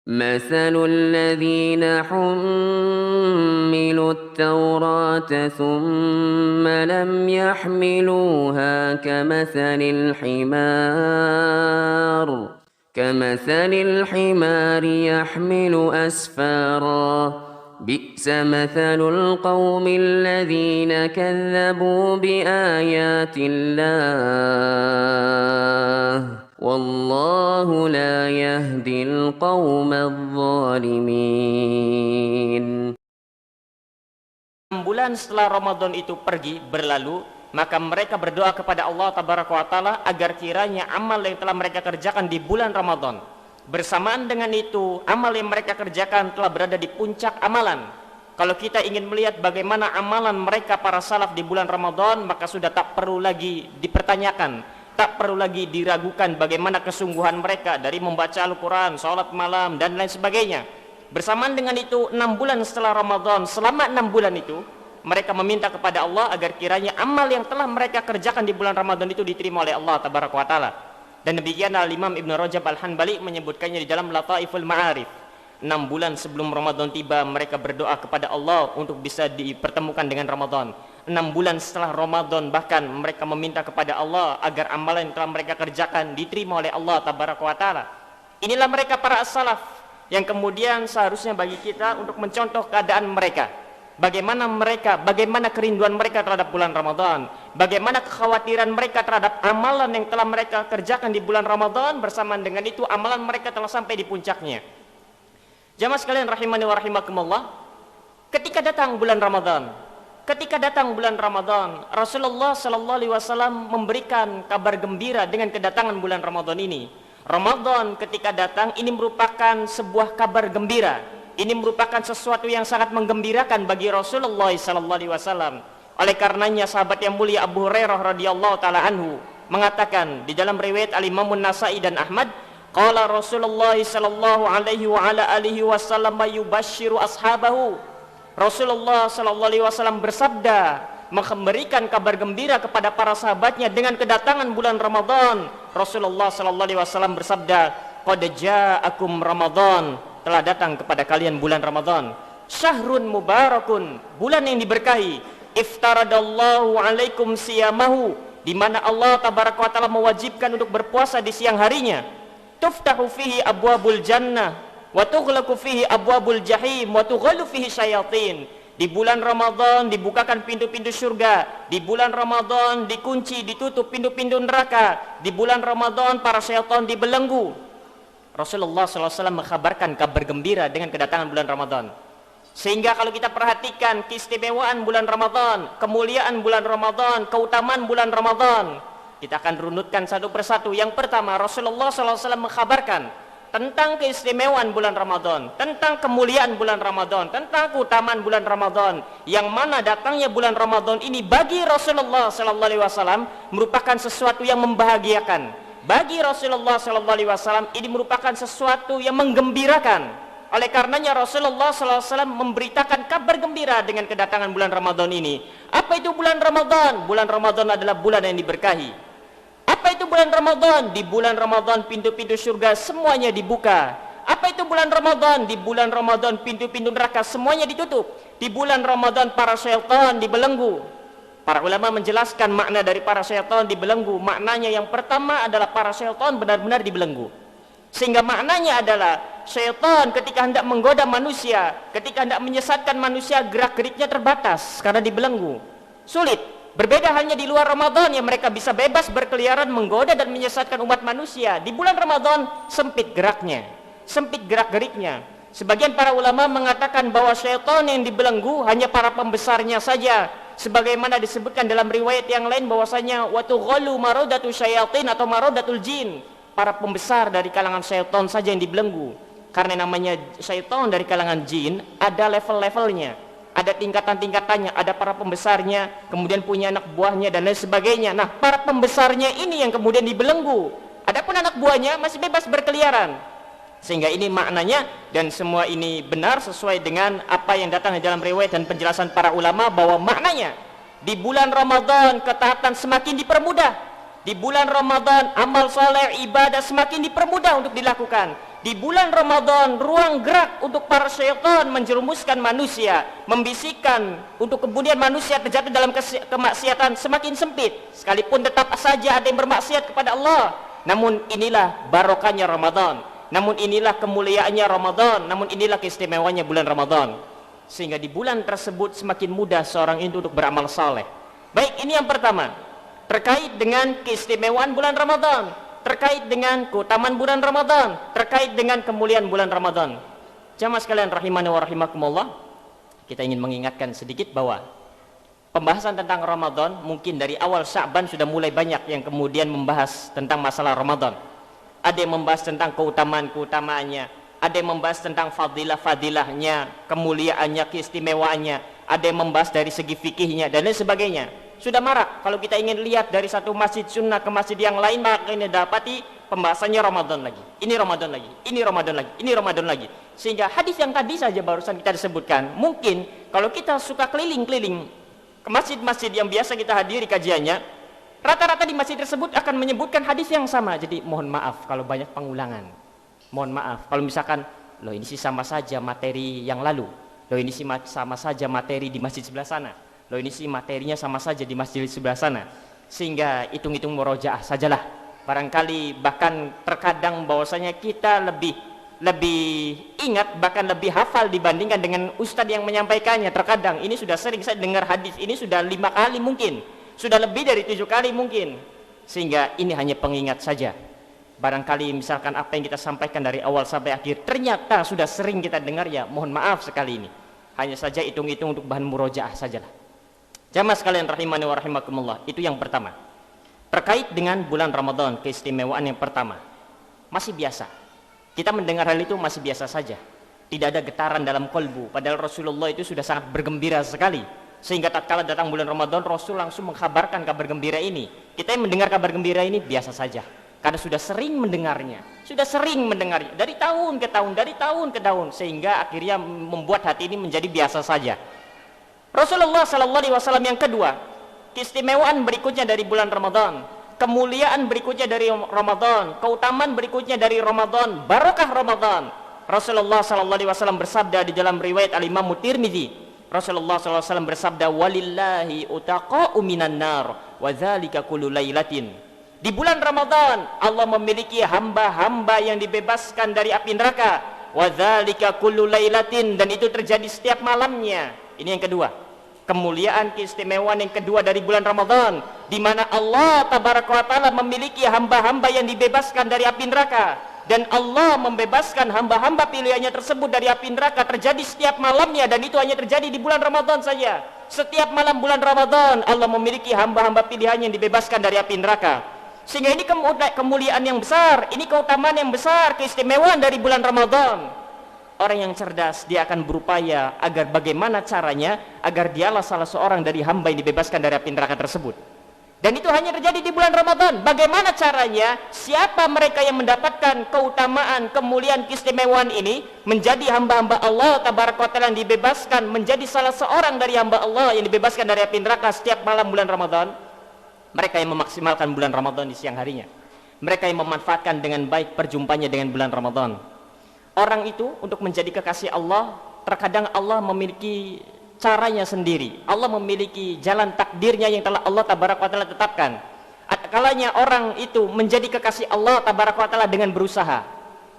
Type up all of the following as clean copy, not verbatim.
مثل الذين حملوا التوراة ثم لم يحملوها كمثل الحمار يحمل أسفارا بئس مثل القوم الذين كذبوا بآيات الله والله لا يهدي القوم الظالمين. 6 bulan setelah Ramadan itu pergi berlalu, maka mereka berdoa kepada Allah Tabaraka wa Ta'ala agar kiranya amal yang telah mereka kerjakan di bulan Ramadan, bersamaan dengan itu amal yang mereka kerjakan telah berada di puncak amalan. Kalau kita ingin melihat bagaimana amalan mereka para salaf di bulan Ramadan, maka sudah tak perlu lagi dipertanyakan, tak perlu lagi diragukan bagaimana kesungguhan mereka dari membaca Al-Quran, sholat malam, dan lain sebagainya. Bersamaan dengan itu, 6 bulan setelah Ramadan, selama 6 bulan itu mereka meminta kepada Allah agar kiranya amal yang telah mereka kerjakan di bulan Ramadan itu diterima oleh Allah Tabaraka wa Ta'ala. Dan demikian Al-Imam Ibn Rajab Al-Hanbali menyebutkannya di dalam Lataiful Ma'arif. 6 bulan sebelum Ramadan tiba, mereka berdoa kepada Allah untuk bisa dipertemukan dengan Ramadan. 6 bulan setelah Ramadan bahkan mereka meminta kepada Allah agar amalan yang telah mereka kerjakan diterima oleh Allah Tabaraka wa Ta'ala. Inilah mereka para as-salaf yang kemudian seharusnya bagi kita untuk mencontoh keadaan mereka. Bagaimana kerinduan mereka terhadap bulan Ramadan, bagaimana kekhawatiran mereka terhadap amalan yang telah mereka kerjakan di bulan Ramadan, bersamaan dengan itu amalan mereka telah sampai di puncaknya. Jamaah sekalian rahimani wa rahimakumullah, ketika datang bulan Ramadan, Rasulullah sallallahu alaihi wasallam memberikan kabar gembira dengan kedatangan bulan Ramadan ini. Ramadan ketika datang ini merupakan sebuah kabar gembira. Ini merupakan sesuatu yang sangat menggembirakan bagi Rasulullah sallallahu alaihi wasallam. Oleh karenanya sahabat yang mulia Abu Hurairah radhiyallahu taala anhu mengatakan di dalam riwayat Al-Imam An-Nasa'i dan Ahmad, qala Rasulullah sallallahu alaihi wa ala alihi wasallam yubashshiru ashabahu. Rasulullah sallallahu alaihi wasallam bersabda, memberikan kabar gembira kepada para sahabatnya dengan kedatangan bulan Ramadan. Rasulullah sallallahu alaihi wasallam bersabda, qad ja'akum Ramadan, telah datang kepada kalian bulan Ramadan. Syahrun mubarakun, bulan yang diberkahi. Iftaradallahu alaikum siyamahu, di mana Allah Tabaraka wa Ta'ala mewajibkan untuk berpuasa di siang harinya. Tuftahu fihi abwabul jannah wa tughlaqu fihi abwabul jahim wa tughallu fihi syayatin. Di bulan Ramadan dibukakan pintu-pintu surga. Di bulan Ramadan dikunci, ditutup pintu-pintu neraka. Di bulan Ramadan para syaitan dibelenggu. Rasulullah SAW mengkabarkan kabar gembira dengan kedatangan bulan Ramadan. Sehingga kalau kita perhatikan keistimewaan bulan Ramadan, kemuliaan bulan Ramadan, keutamaan bulan Ramadan, kita akan runutkan satu persatu. Yang pertama, Rasulullah SAW mengkabarkan tentang keistimewaan bulan Ramadan, tentang kemuliaan bulan Ramadan, tentang keutamaan bulan Ramadan, yang mana datangnya bulan Ramadan ini bagi Rasulullah SAW merupakan sesuatu yang membahagiakan. Bagi Rasulullah SAW ini merupakan sesuatu yang menggembirakan. Oleh karenanya Rasulullah SAW memberitakan kabar gembira dengan kedatangan bulan Ramadan ini. Apa itu bulan Ramadan? Bulan Ramadan adalah bulan yang diberkahi. Apa itu bulan Ramadan? Di bulan Ramadan pintu-pintu surga semuanya dibuka. Apa itu bulan Ramadan? Di bulan Ramadan pintu-pintu neraka semuanya ditutup. Di bulan Ramadan para syaitan dibelenggu. Para ulama menjelaskan makna dari para syaitan dibelenggu. Maknanya yang pertama adalah para syaitan benar-benar dibelenggu. Sehingga maknanya adalah syaitan ketika hendak menggoda manusia, ketika hendak menyesatkan manusia, gerak-geriknya terbatas karena dibelenggu. Sulit. Berbeda halnya di luar Ramadan yang mereka bisa bebas berkeliaran menggoda dan menyesatkan umat manusia. Di bulan Ramadan sempit geraknya, sempit gerak-geriknya. Sebagian para ulama mengatakan bahwa syaitan yang dibelenggu hanya para pembesarnya saja. Sebagaimana disebutkan dalam riwayat yang lain bahwasanya wa tughallu maradatu syayatin atau maradatul jin, para pembesar dari kalangan syaitan saja yang dibelenggu. Karena namanya syaitan dari kalangan jin ada level-levelnya, ada tingkatan-tingkatannya, ada para pembesarnya, kemudian punya anak buahnya dan lain sebagainya. Nah, para pembesarnya ini yang kemudian dibelenggu. Adapun anak buahnya masih bebas berkeliaran. Sehingga ini maknanya, dan semua ini benar sesuai dengan apa yang datang di dalam riwayat dan penjelasan para ulama, bahwa maknanya di bulan Ramadan ketaatan semakin dipermudah. Di bulan Ramadan amal saleh ibadah semakin dipermudah untuk dilakukan. Di bulan Ramadan, ruang gerak untuk para syaitan menjerumuskan manusia, membisikkan untuk kemudian manusia terjatuh dalam kemaksiatan semakin sempit. Sekalipun tetap saja ada yang bermaksiat kepada Allah. Namun inilah barokahnya Ramadan. Namun inilah kemuliaannya Ramadan. Namun inilah keistimewaannya bulan Ramadan. Sehingga di bulan tersebut semakin mudah seorang itu untuk beramal saleh. Baik, ini yang pertama. Terkait dengan keistimewaan bulan Ramadan, terkait dengan keutamaan bulan Ramadan, terkait dengan kemuliaan bulan Ramadan. Jamaah sekalian rahimani wa rahimakumullah, kita ingin mengingatkan sedikit bahwa pembahasan tentang Ramadan mungkin dari awal Sya'ban sudah mulai banyak yang kemudian membahas tentang masalah Ramadan. Ada yang membahas tentang keutamaan-keutamaannya, ada yang membahas tentang fadilah-fadilahnya, kemuliaannya, keistimewaannya, ada yang membahas dari segi fikihnya dan lain sebagainya. Sudah marak kalau kita ingin lihat dari satu masjid sunnah ke masjid yang lain, maka ini dapati pembahasannya Ramadan lagi, ini Ramadan lagi, ini Ramadan lagi, ini Ramadan lagi. Sehingga hadis yang tadi saja barusan kita disebutkan, mungkin kalau kita suka keliling-keliling ke masjid-masjid yang biasa kita hadiri kajiannya, rata-rata di masjid tersebut akan menyebutkan hadis yang sama. Jadi mohon maaf kalau banyak pengulangan, mohon maaf kalau misalkan loh ini sih sama saja materi yang lalu, loh ini sih sama saja materi di masjid sebelah sana, loh ini sih materinya sama saja di masjid sebelah sana. Sehingga hitung-hitung murojaah sajalah. Barangkali bahkan terkadang bahwasanya kita lebih ingat, bahkan lebih hafal dibandingkan dengan ustadz yang menyampaikannya. Terkadang ini sudah sering saya dengar hadis ini sudah 5 kali mungkin, sudah lebih dari 7 kali mungkin. Sehingga ini hanya pengingat saja. Barangkali misalkan apa yang kita sampaikan dari awal sampai akhir ternyata sudah sering kita dengar, ya mohon maaf sekali ini. Hanya saja hitung-hitung untuk bahan murojaah sajalah. Jamaah sekalian rahimani wa rahimakumullah, itu yang pertama. Terkait dengan bulan Ramadan, keistimewaan yang pertama, masih biasa. Kita mendengar hal itu masih biasa saja. Tidak ada getaran dalam kolbu. Padahal Rasulullah itu sudah sangat bergembira sekali. Sehingga tatkala datang bulan Ramadan, Rasul langsung mengkabarkan kabar gembira ini. Kita yang mendengar kabar gembira ini biasa saja. Karena sudah sering mendengarnya. Sudah sering mendengarnya. Dari tahun ke tahun, dari tahun ke tahun. Sehingga akhirnya membuat hati ini menjadi biasa saja. Rasulullah SAW yang kedua, keistimewaan berikutnya dari bulan Ramadan, kemuliaan berikutnya dari Ramadan, keutamaan berikutnya dari Ramadan, barokah Ramadan. Rasulullah SAW bersabda di dalam riwayat Al-Imam Tirmidzi, Rasulullah SAW bersabda, walillahi utaqa'u minan nar wa dzalika kullu lailatin. Di bulan Ramadan Allah memiliki hamba-hamba yang dibebaskan dari api neraka, wa dzalika kullu lailatin, dan itu terjadi setiap malamnya. Ini yang kedua, kemuliaan keistimewaan yang kedua dari bulan Ramadan, di mana Allah tabaraka wa taala memiliki hamba-hamba yang dibebaskan dari api neraka, dan Allah membebaskan hamba-hamba pilihannya tersebut dari api neraka terjadi setiap malamnya, dan itu hanya terjadi di bulan Ramadan saja. Setiap malam bulan Ramadan Allah memiliki hamba-hamba pilihannya yang dibebaskan dari api neraka. Sehingga ini kemuliaan yang besar, ini keutamaan yang besar, keistimewaan dari bulan Ramadan. Orang yang cerdas, dia akan berupaya agar bagaimana caranya agar dialah salah seorang dari hamba yang dibebaskan dari api neraka tersebut. Dan itu hanya terjadi di bulan Ramadan. Bagaimana caranya? Siapa mereka yang mendapatkan keutamaan, kemuliaan, keistimewaan ini, menjadi hamba-hamba Allah tabaraka wa taala yang dibebaskan, menjadi salah seorang dari hamba Allah yang dibebaskan dari api neraka setiap malam bulan Ramadan? Mereka yang memaksimalkan bulan Ramadan di siang harinya. Mereka yang memanfaatkan dengan baik perjumpanya dengan bulan Ramadan. Orang itu untuk menjadi kekasih Allah, terkadang Allah memiliki caranya sendiri. Allah memiliki jalan takdirnya yang telah Allah tabaraka wa taala tetapkan. Kalanya orang itu menjadi kekasih Allah tabaraka wa taala dengan berusaha,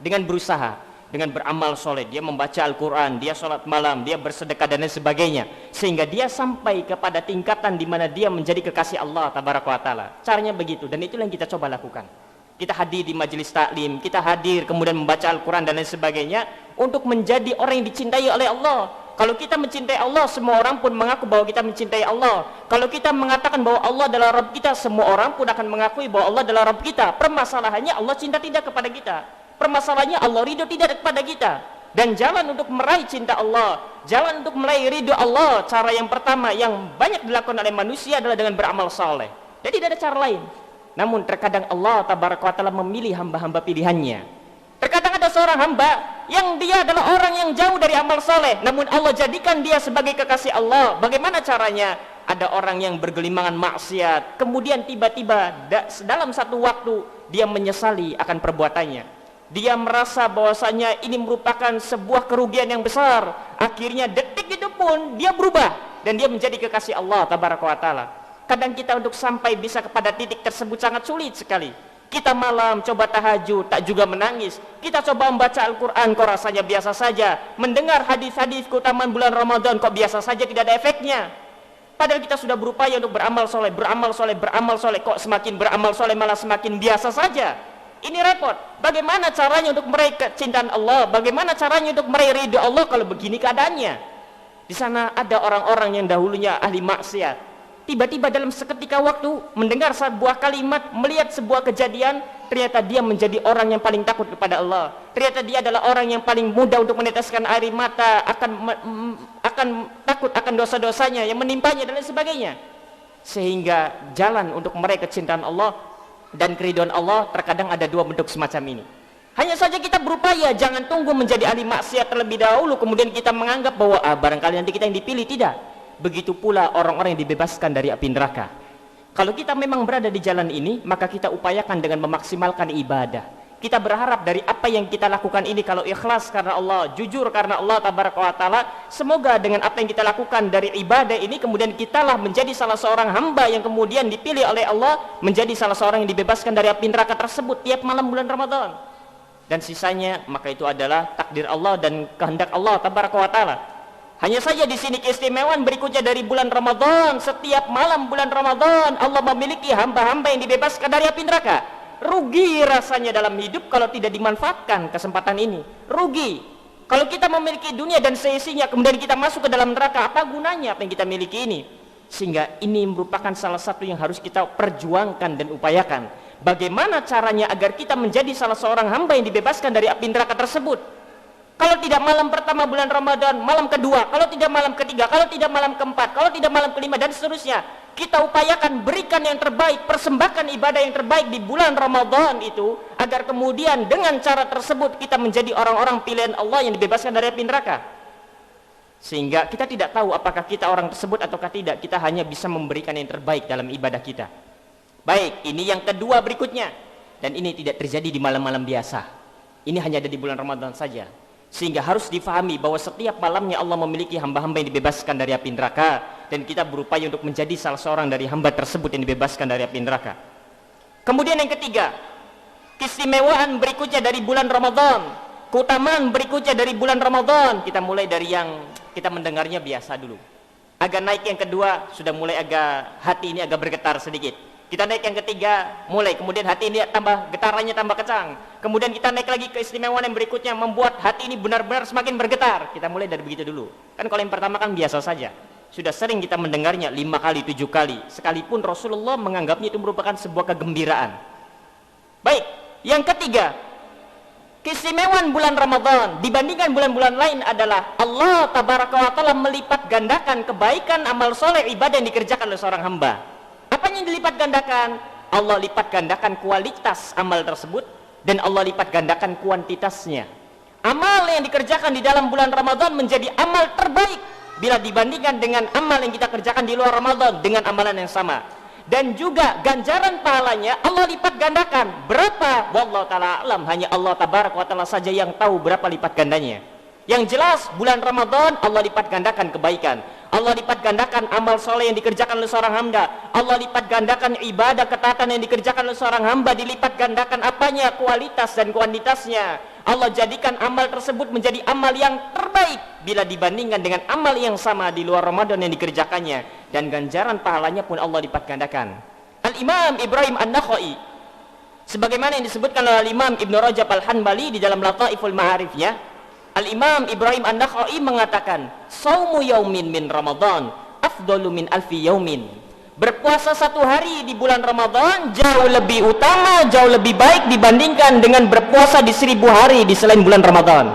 dengan beramal soleh, dia membaca Al-Quran, dia sholat malam, dia bersedekah dan lain sebagainya, sehingga dia sampai kepada tingkatan di mana dia menjadi kekasih Allah tabaraka wa taala. Caranya begitu, dan itulah yang kita coba lakukan. Kita hadir di majelis taklim, kita hadir kemudian membaca Al-Quran dan lain sebagainya untuk menjadi orang yang dicintai oleh Allah. Kalau kita mencintai Allah, semua orang pun mengaku bahwa kita mencintai Allah. Kalau kita mengatakan bahwa Allah adalah Rabb kita, semua orang pun akan mengakui bahwa Allah adalah Rabb kita. Permasalahannya Allah cinta tidak kepada kita. Permasalahannya Allah ridho tidak kepada kita. Dan jalan untuk meraih cinta Allah, jalan untuk meraih ridho Allah, cara yang pertama yang banyak dilakukan oleh manusia adalah dengan beramal saleh. Dan tidak ada cara lain. Namun terkadang Allah tabaraka wa taala memilih hamba-hamba pilihannya. Terkadang ada seorang hamba yang dia adalah orang yang jauh dari amal saleh, namun Allah jadikan dia sebagai kekasih Allah. Bagaimana caranya? Ada orang yang bergelimangan maksiat, kemudian tiba-tiba dalam satu waktu dia menyesali akan perbuatannya. Dia merasa bahwasanya ini merupakan sebuah kerugian yang besar. Akhirnya detik itu pun dia berubah dan dia menjadi kekasih Allah tabaraka wa taala. Kadang kita untuk sampai bisa kepada titik tersebut sangat sulit sekali. Kita malam coba tahajud tak juga menangis. Kita coba membaca Al-Quran kok rasanya biasa saja. Mendengar hadis-hadis keutamaan bulan Ramadan kok biasa saja, tidak ada efeknya. Padahal kita sudah berupaya untuk beramal soleh, beramal soleh, beramal soleh, kok semakin beramal soleh malah semakin biasa saja. Ini repot. Bagaimana caranya untuk meraih kecintaan Allah? Bagaimana caranya untuk meraih ridho Allah kalau begini keadaannya? Di sana ada orang-orang yang dahulunya ahli maksiat. Tiba-tiba dalam seketika waktu mendengar sebuah kalimat, melihat sebuah kejadian, ternyata dia menjadi orang yang paling takut kepada Allah. Ternyata dia adalah orang yang paling mudah untuk meneteskan air mata, akan takut akan dosa-dosanya yang menimpanya dan lain sebagainya. Sehingga jalan untuk meraih kecintaan Allah dan keridhaan Allah terkadang ada dua bentuk semacam ini. Hanya saja kita berupaya, jangan tunggu menjadi ahli maksiat terlebih dahulu kemudian kita menganggap bahwa barangkali nanti kita yang dipilih. Tidak. Begitu pula orang-orang yang dibebaskan dari api neraka. Kalau kita memang berada di jalan ini, maka kita upayakan dengan memaksimalkan ibadah. Kita berharap dari apa yang kita lakukan ini, kalau ikhlas karena Allah, jujur karena Allah tabaraka wa taala, semoga dengan apa yang kita lakukan dari ibadah ini kemudian kitalah menjadi salah seorang hamba yang kemudian dipilih oleh Allah menjadi salah seorang yang dibebaskan dari api neraka tersebut tiap malam bulan Ramadan. Dan sisanya maka itu adalah takdir Allah dan kehendak Allah tabaraka wa taala. Hanya saja di sini keistimewaan berikutnya dari bulan Ramadan, setiap malam bulan Ramadan Allah memiliki hamba-hamba yang dibebaskan dari api neraka. Rugi rasanya dalam hidup kalau tidak dimanfaatkan kesempatan ini. Rugi. Kalau kita memiliki dunia dan seisinya kemudian kita masuk ke dalam neraka, apa gunanya apa yang kita miliki ini? Sehingga ini merupakan salah satu yang harus kita perjuangkan dan upayakan. Bagaimana caranya agar kita menjadi salah seorang hamba yang dibebaskan dari api neraka tersebut? Kalau tidak malam pertama bulan Ramadan, malam kedua, kalau tidak malam ketiga, kalau tidak malam keempat, kalau tidak malam kelima dan seterusnya, kita upayakan berikan yang terbaik, persembahkan ibadah yang terbaik di bulan Ramadan itu, agar kemudian dengan cara tersebut kita menjadi orang-orang pilihan Allah yang dibebaskan dari api neraka. Sehingga kita tidak tahu apakah kita orang tersebut ataukah tidak, kita hanya bisa memberikan yang terbaik dalam ibadah kita. Baik, ini yang kedua berikutnya, dan ini tidak terjadi di malam-malam biasa. Ini hanya ada di bulan Ramadan saja. Sehingga harus difahami bahwa setiap malamnya Allah memiliki hamba-hamba yang dibebaskan dari api neraka, dan kita berupaya untuk menjadi salah seorang dari hamba tersebut yang dibebaskan dari api neraka. Kemudian yang ketiga, keistimewaan berikutnya dari bulan Ramadan, keutamaan berikutnya dari bulan Ramadan. Kita mulai dari yang kita mendengarnya biasa dulu. Agak naik yang kedua, sudah mulai agak hati ini agak bergetar sedikit. Kita naik yang ketiga, mulai kemudian hati ini tambah getarannya tambah kencang. Kemudian kita naik lagi keistimewaan yang berikutnya, membuat hati ini benar-benar semakin bergetar. Kita mulai dari begitu dulu. Kan kalau yang pertama kan biasa saja. Sudah sering kita mendengarnya 5 kali, 7 kali. Sekalipun Rasulullah menganggapnya itu merupakan sebuah kegembiraan. Baik, yang ketiga, keistimewaan bulan Ramadan dibandingkan bulan-bulan lain adalah Allah tabaraka wa taala melipat gandakan kebaikan amal soleh ibadah yang dikerjakan oleh seorang hamba. Apa yang dilipat gandakan? Allah lipat gandakan kualitas amal tersebut dan Allah lipat gandakan kuantitasnya. Amal yang dikerjakan di dalam bulan Ramadan menjadi amal terbaik bila dibandingkan dengan amal yang kita kerjakan di luar Ramadan dengan amalan yang sama. Dan juga ganjaran pahalanya Allah lipat gandakan. Berapa? Wallahu ta'ala alam, hanya Allah tabaraka wa ta'ala saja yang tahu berapa lipat gandanya. Yang jelas bulan Ramadan Allah lipat gandakan kebaikan, Allah lipat gandakan amal soleh yang dikerjakan oleh seorang hamba, Allah lipat gandakan ibadah ketaatan yang dikerjakan oleh seorang hamba, dilipat gandakan apanya? Kualitas dan kuantitasnya. Allah jadikan amal tersebut menjadi amal yang terbaik bila dibandingkan dengan amal yang sama di luar Ramadan yang dikerjakannya, dan ganjaran pahalanya pun Allah lipat gandakan. Al-Imam Ibrahim An-Nakhai, sebagaimana yang disebutkan oleh Al-Imam Ibn Rajab Al-Hanbali di dalam Lataiful Ma'arifnya, Al-Imam Ibrahim An-Nakhai mengatakan, saumu yaumin min Ramadan afdalu min alfi yaumin. Berpuasa satu hari di bulan Ramadan jauh lebih utama, jauh lebih baik dibandingkan dengan berpuasa di 1000 hari di selain bulan Ramadan.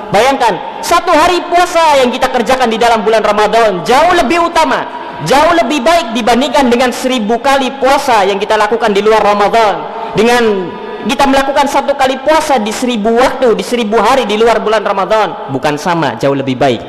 Bayangkan, satu hari puasa yang kita kerjakan di dalam bulan Ramadan jauh lebih utama, jauh lebih baik dibandingkan dengan 1000 kali puasa yang kita lakukan di luar Ramadan. Dengan kita melakukan satu kali puasa di 1000 waktu, di 1000 hari di luar bulan Ramadan, bukan sama, jauh lebih baik.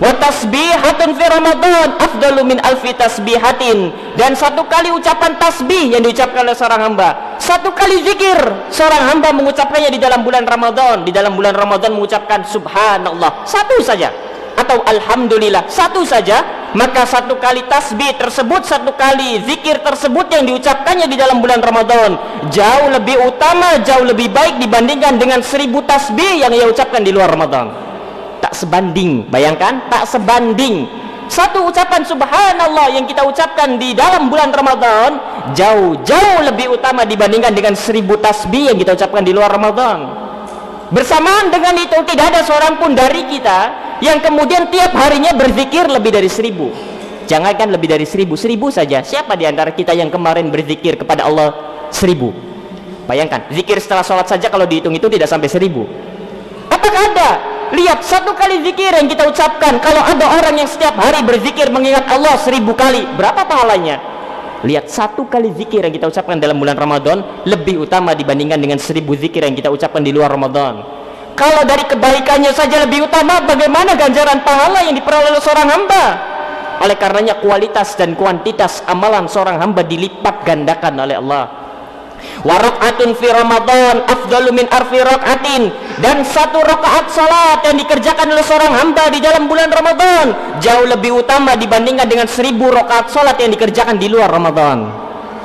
Wa tasbihatun fi Ramadan afdalu min alfi tasbihatin. Dan satu kali ucapan tasbih yang diucapkan oleh seorang hamba, satu kali zikir seorang hamba mengucapkannya di dalam bulan Ramadan. Di dalam bulan Ramadan mengucapkan subhanallah satu saja, atau alhamdulillah satu saja, maka satu kali tasbih tersebut, satu kali zikir tersebut yang diucapkannya di dalam bulan Ramadan jauh lebih utama, jauh lebih baik dibandingkan dengan 1000 tasbih yang ia ucapkan di luar Ramadan. Tak sebanding, bayangkan, tak sebanding. Satu ucapan subhanallah yang kita ucapkan di dalam bulan Ramadan jauh lebih utama dibandingkan dengan 1000 tasbih yang kita ucapkan di luar Ramadan. Bersamaan dengan itu, tidak ada seorang pun dari kita yang kemudian tiap harinya berzikir lebih dari 1000. Jangankan lebih dari 1000 saja. Siapa di antara kita yang kemarin berzikir kepada Allah 1000? Bayangkan, zikir setelah sholat saja kalau dihitung itu tidak sampai 1000. Apakah ada? Lihat, satu kali zikir yang kita ucapkan, kalau ada orang yang setiap hari berzikir mengingat Allah 1000 kali, berapa pahalanya? Lihat, satu kali zikir yang kita ucapkan dalam bulan Ramadan lebih utama dibandingkan dengan 1000 zikir yang kita ucapkan di luar Ramadan. Kalau dari kebaikannya saja lebih utama, bagaimana ganjaran pahala yang diperoleh oleh seorang hamba? Oleh karenanya kualitas dan kuantitas amalan seorang hamba dilipat gandakan oleh Allah. Wa rak'atun fi Ramadan afdalu min arfi rak'atin. Dan satu rakaat salat yang dikerjakan oleh seorang hamba di dalam bulan Ramadan jauh lebih utama dibandingkan dengan 1000 rakaat salat yang dikerjakan di luar Ramadan.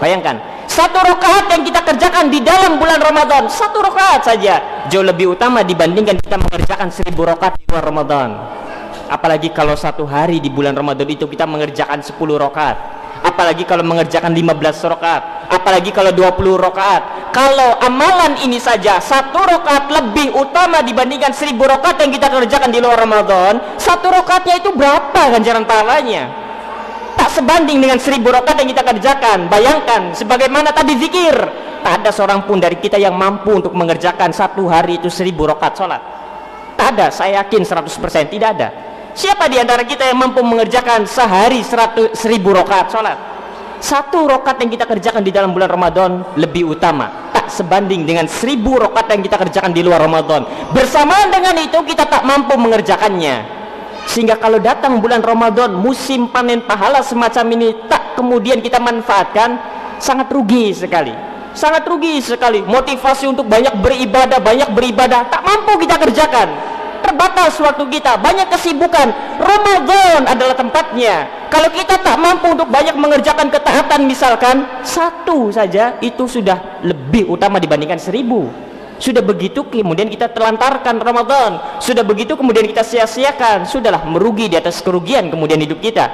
Bayangkan, satu rakaat yang kita kerjakan di dalam bulan Ramadan, satu rakaat saja jauh lebih utama dibandingkan kita mengerjakan 1000 rakaat di luar Ramadan. Apalagi kalau satu hari di bulan Ramadan itu kita mengerjakan 10 rakaat, apalagi kalau mengerjakan 15 rakaat, apalagi kalau 20 rakaat. Kalau amalan ini saja satu rakaat lebih utama dibandingkan 1000 rakaat yang kita kerjakan di luar Ramadan, satu rakaatnya itu berapa ganjaran pahalanya? Tak sebanding dengan 1000 rakaat yang kita kerjakan. Bayangkan, sebagaimana tadi zikir, tak ada seorang pun dari kita yang mampu untuk mengerjakan satu hari itu 1000 rakaat sholat. Tak ada, saya yakin 100% tidak ada. Siapa di antara kita yang mampu mengerjakan sehari 1000 rakaat sholat? Satu rakaat yang kita kerjakan di dalam bulan Ramadan lebih utama, tak sebanding dengan 1000 rakaat yang kita kerjakan di luar Ramadan. Bersamaan dengan itu kita tak mampu mengerjakannya. Sehingga kalau datang bulan Ramadan, musim panen pahala semacam ini, tak kemudian kita manfaatkan, sangat rugi sekali. Sangat rugi sekali. Motivasi untuk banyak beribadah tak mampu kita kerjakan. Terbatas waktu kita, banyak kesibukan. Ramadan adalah tempatnya. Kalau kita tak mampu untuk banyak mengerjakan ketaatan, misalkan satu saja, itu sudah lebih utama dibandingkan 1000. Sudah begitu kemudian kita telantarkan Ramadan, sudah begitu kemudian kita sia-siakan, sudahlah merugi di atas kerugian kemudian hidup kita.